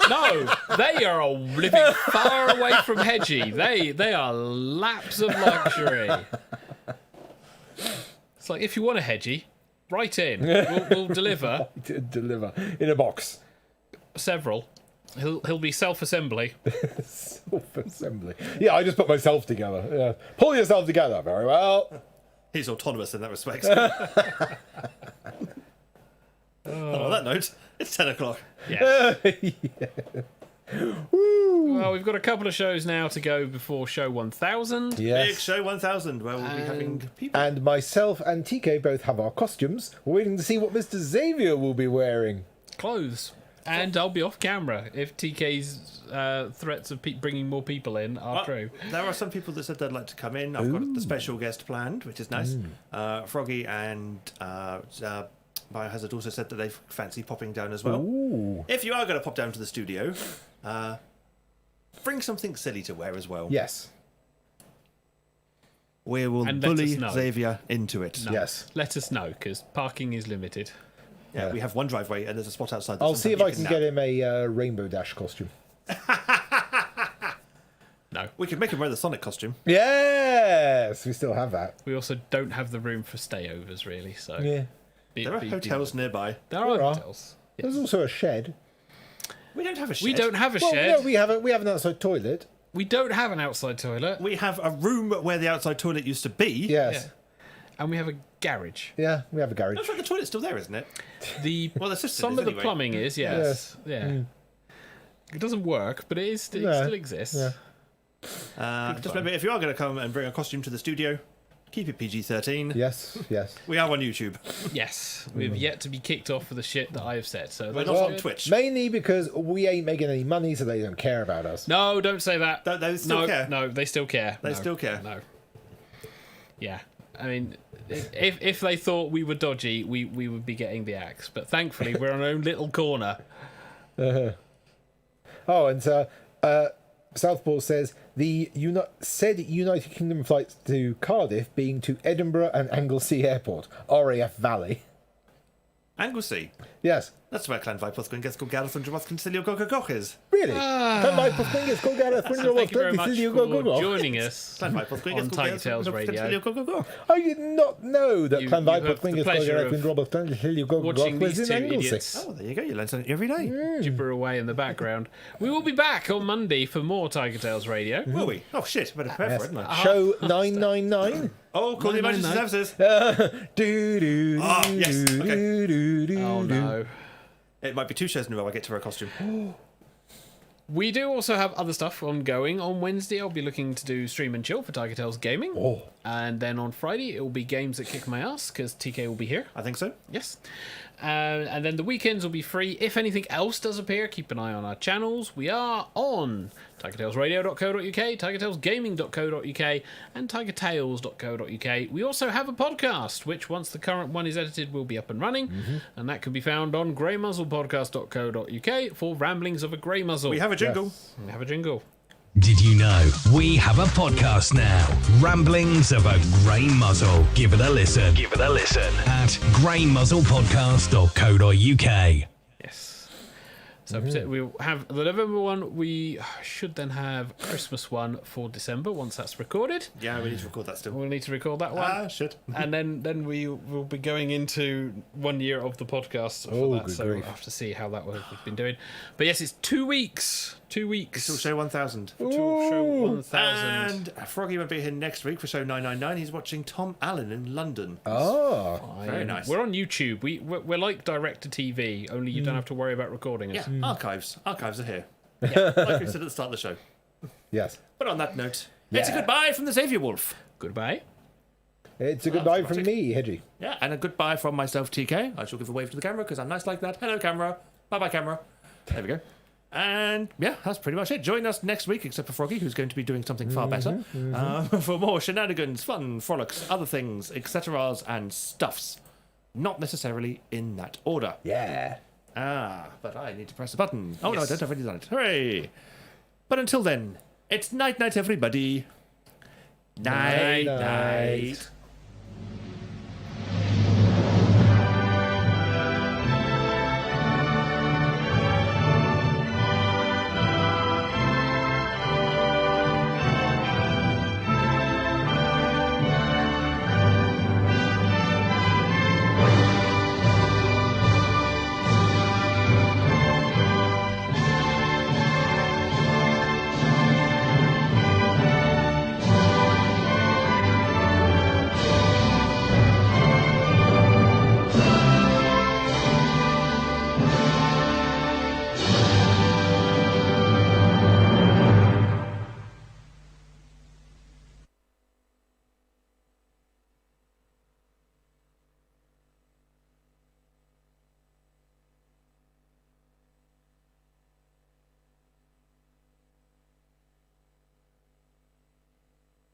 No, they are living far away from Hedgie. They are laps of luxury. It's like, if you want a Hedgie, write in. We'll deliver Deliver in a box. several. He'll be self-assembly. Self-assembly. Yeah, I just put myself together. Yeah. Pull yourself together. Very well. He's autonomous in that respect. On that note, it's 10 o'clock. Yeah. Well, we've got a couple of shows now to go before show 1000. Big Yes. show 1000, where we'll be having people. And myself and TK both have our costumes. We're waiting to see what Mr. Xavier will be wearing. Clothes. And I'll be off camera if TK's threats of bringing more people in are true. There are some people that said they'd like to come in. I've got the special guest planned, which is nice. Froggy and Biohazard also said that they fancy popping down as well. Ooh. If you are going to pop down to the studio, bring something silly to wear as well. Yes. We will And let us bully know. Xavier into it. Yes. Let us know, because parking is limited. Yeah, we have one driveway and there's a spot outside. that I'll see if I sometimes can you get him a Rainbow Dash costume. No. We could make him wear the Sonic costume. Yes, we still have that. We also don't have the room for stayovers, really. So Yeah. There are hotels nearby. There are There are. hotels. There's also a shed. We don't have a shed. We don't have a Well, shed. no, we have an outside toilet. We don't have an outside toilet. We have a room where the outside toilet used to be. Yes. Yeah. And we have a garage. Yeah, we have a garage. That's right, the toilet's still there, isn't it? The Well, the system some is of the anyway. plumbing is, yes. Yeah. It doesn't work, but it still exists. Yeah. Just remember, if you are going to come and bring a costume to the studio, keep it PG-13. Yes, yes. We are on YouTube. Yes. We've yet to be kicked off for the shit that I have said. So We're that's not on good. Twitch. Mainly because we ain't making any money, so they don't care about us. No, don't say that. They still no, care. No, they still care. They No, still care. No. Yeah. I mean, if they thought we were dodgy, we would be getting the axe. But thankfully, we're in our own little corner. Oh, and Southpaw says the said United Kingdom flights to Cardiff being to Edinburgh and Anglesey Airport, RAF Valley. Anglesey. Yes. That's where Clan Viposquin gets called Gareth and Jamas Concilio Gogogoch is. Really? Come by for fingers, go get a So thank you very much for joining us Clan Viposquin on gets called Tiger Gareth Tales and Radio. Concilio Gogogoch. I did not know that You Clan have Viper the fingers, go pleasure get a of Queen Robert Concilio watching was these in two Anglesey. idiots Oh, there you go. You learn something every day. gibber away in the background. We will be back on Monday for more Tiger Tales Radio. Will we? Oh, shit. Better prepare for it, hadn't I? Show 999. Oh, call the emergency services. Do do Ah, yes, okay. do do do. Oh no. It might be 2 shows in a row I get to wear a costume. We do also have other stuff ongoing. On Wednesday, I'll be looking to do Stream and Chill for Tiger Tales Gaming. Oh. And then on Friday, it will be Games That Kick My Ass, because TK will be here. I think so. Yes. And then the weekends will be free. If anything else does appear, keep an eye on our channels. We are on TigerTalesRadio.co.uk, TigerTalesGaming.co.uk, and TigerTales.co.uk. We also have a podcast, which once the current one is edited, will be up and running. And that can be found on GreyMuzzlePodcast.co.uk for Ramblings of a Grey Muzzle. We have a jingle. Yes. We have a jingle. Did you know we have a podcast now? Ramblings of a Grey Muzzle. Give it a listen. Give it a listen at greymuzzlepodcast.co.uk. Yes. So we'll have the November one. We should then have Christmas one for December once that's recorded. Yeah, we need to record that still. We'll need to record that one. Shit. And then we will be going into 1 year of the podcast for Oh, that. good So grief. we'll have to see how that we've been doing. But yes, it's 2 weeks. 2 weeks. Till show 1000. to show 1000. And Froggy won't be here next week for show 999. He's watching Tom Allen in London. Oh. Very nice. We're on YouTube. We're like direct to TV, only you don't have to worry about recording us. Yeah, archives. Archives are here. Yeah, like we said at the start of the show. Yes. But on that note, it's a Yeah. goodbye from the Xavier Wolf. Goodbye. It's a goodbye from me, Hedgie. Yeah, and a goodbye from myself, TK. I shall give a wave to the camera because I'm nice like that. Hello, camera. Bye-bye, camera. There we go. And yeah, that's pretty much it. Join us next week, except for Froggy, who's going to be doing something far better. For more shenanigans, fun, frolics, other things, etc.s and stuffs. Not necessarily in that order. Yeah. But I need to press a button. Oh, no, I Yes. don't have already done it. Hooray! But until then, it's night-night, everybody. Night-night.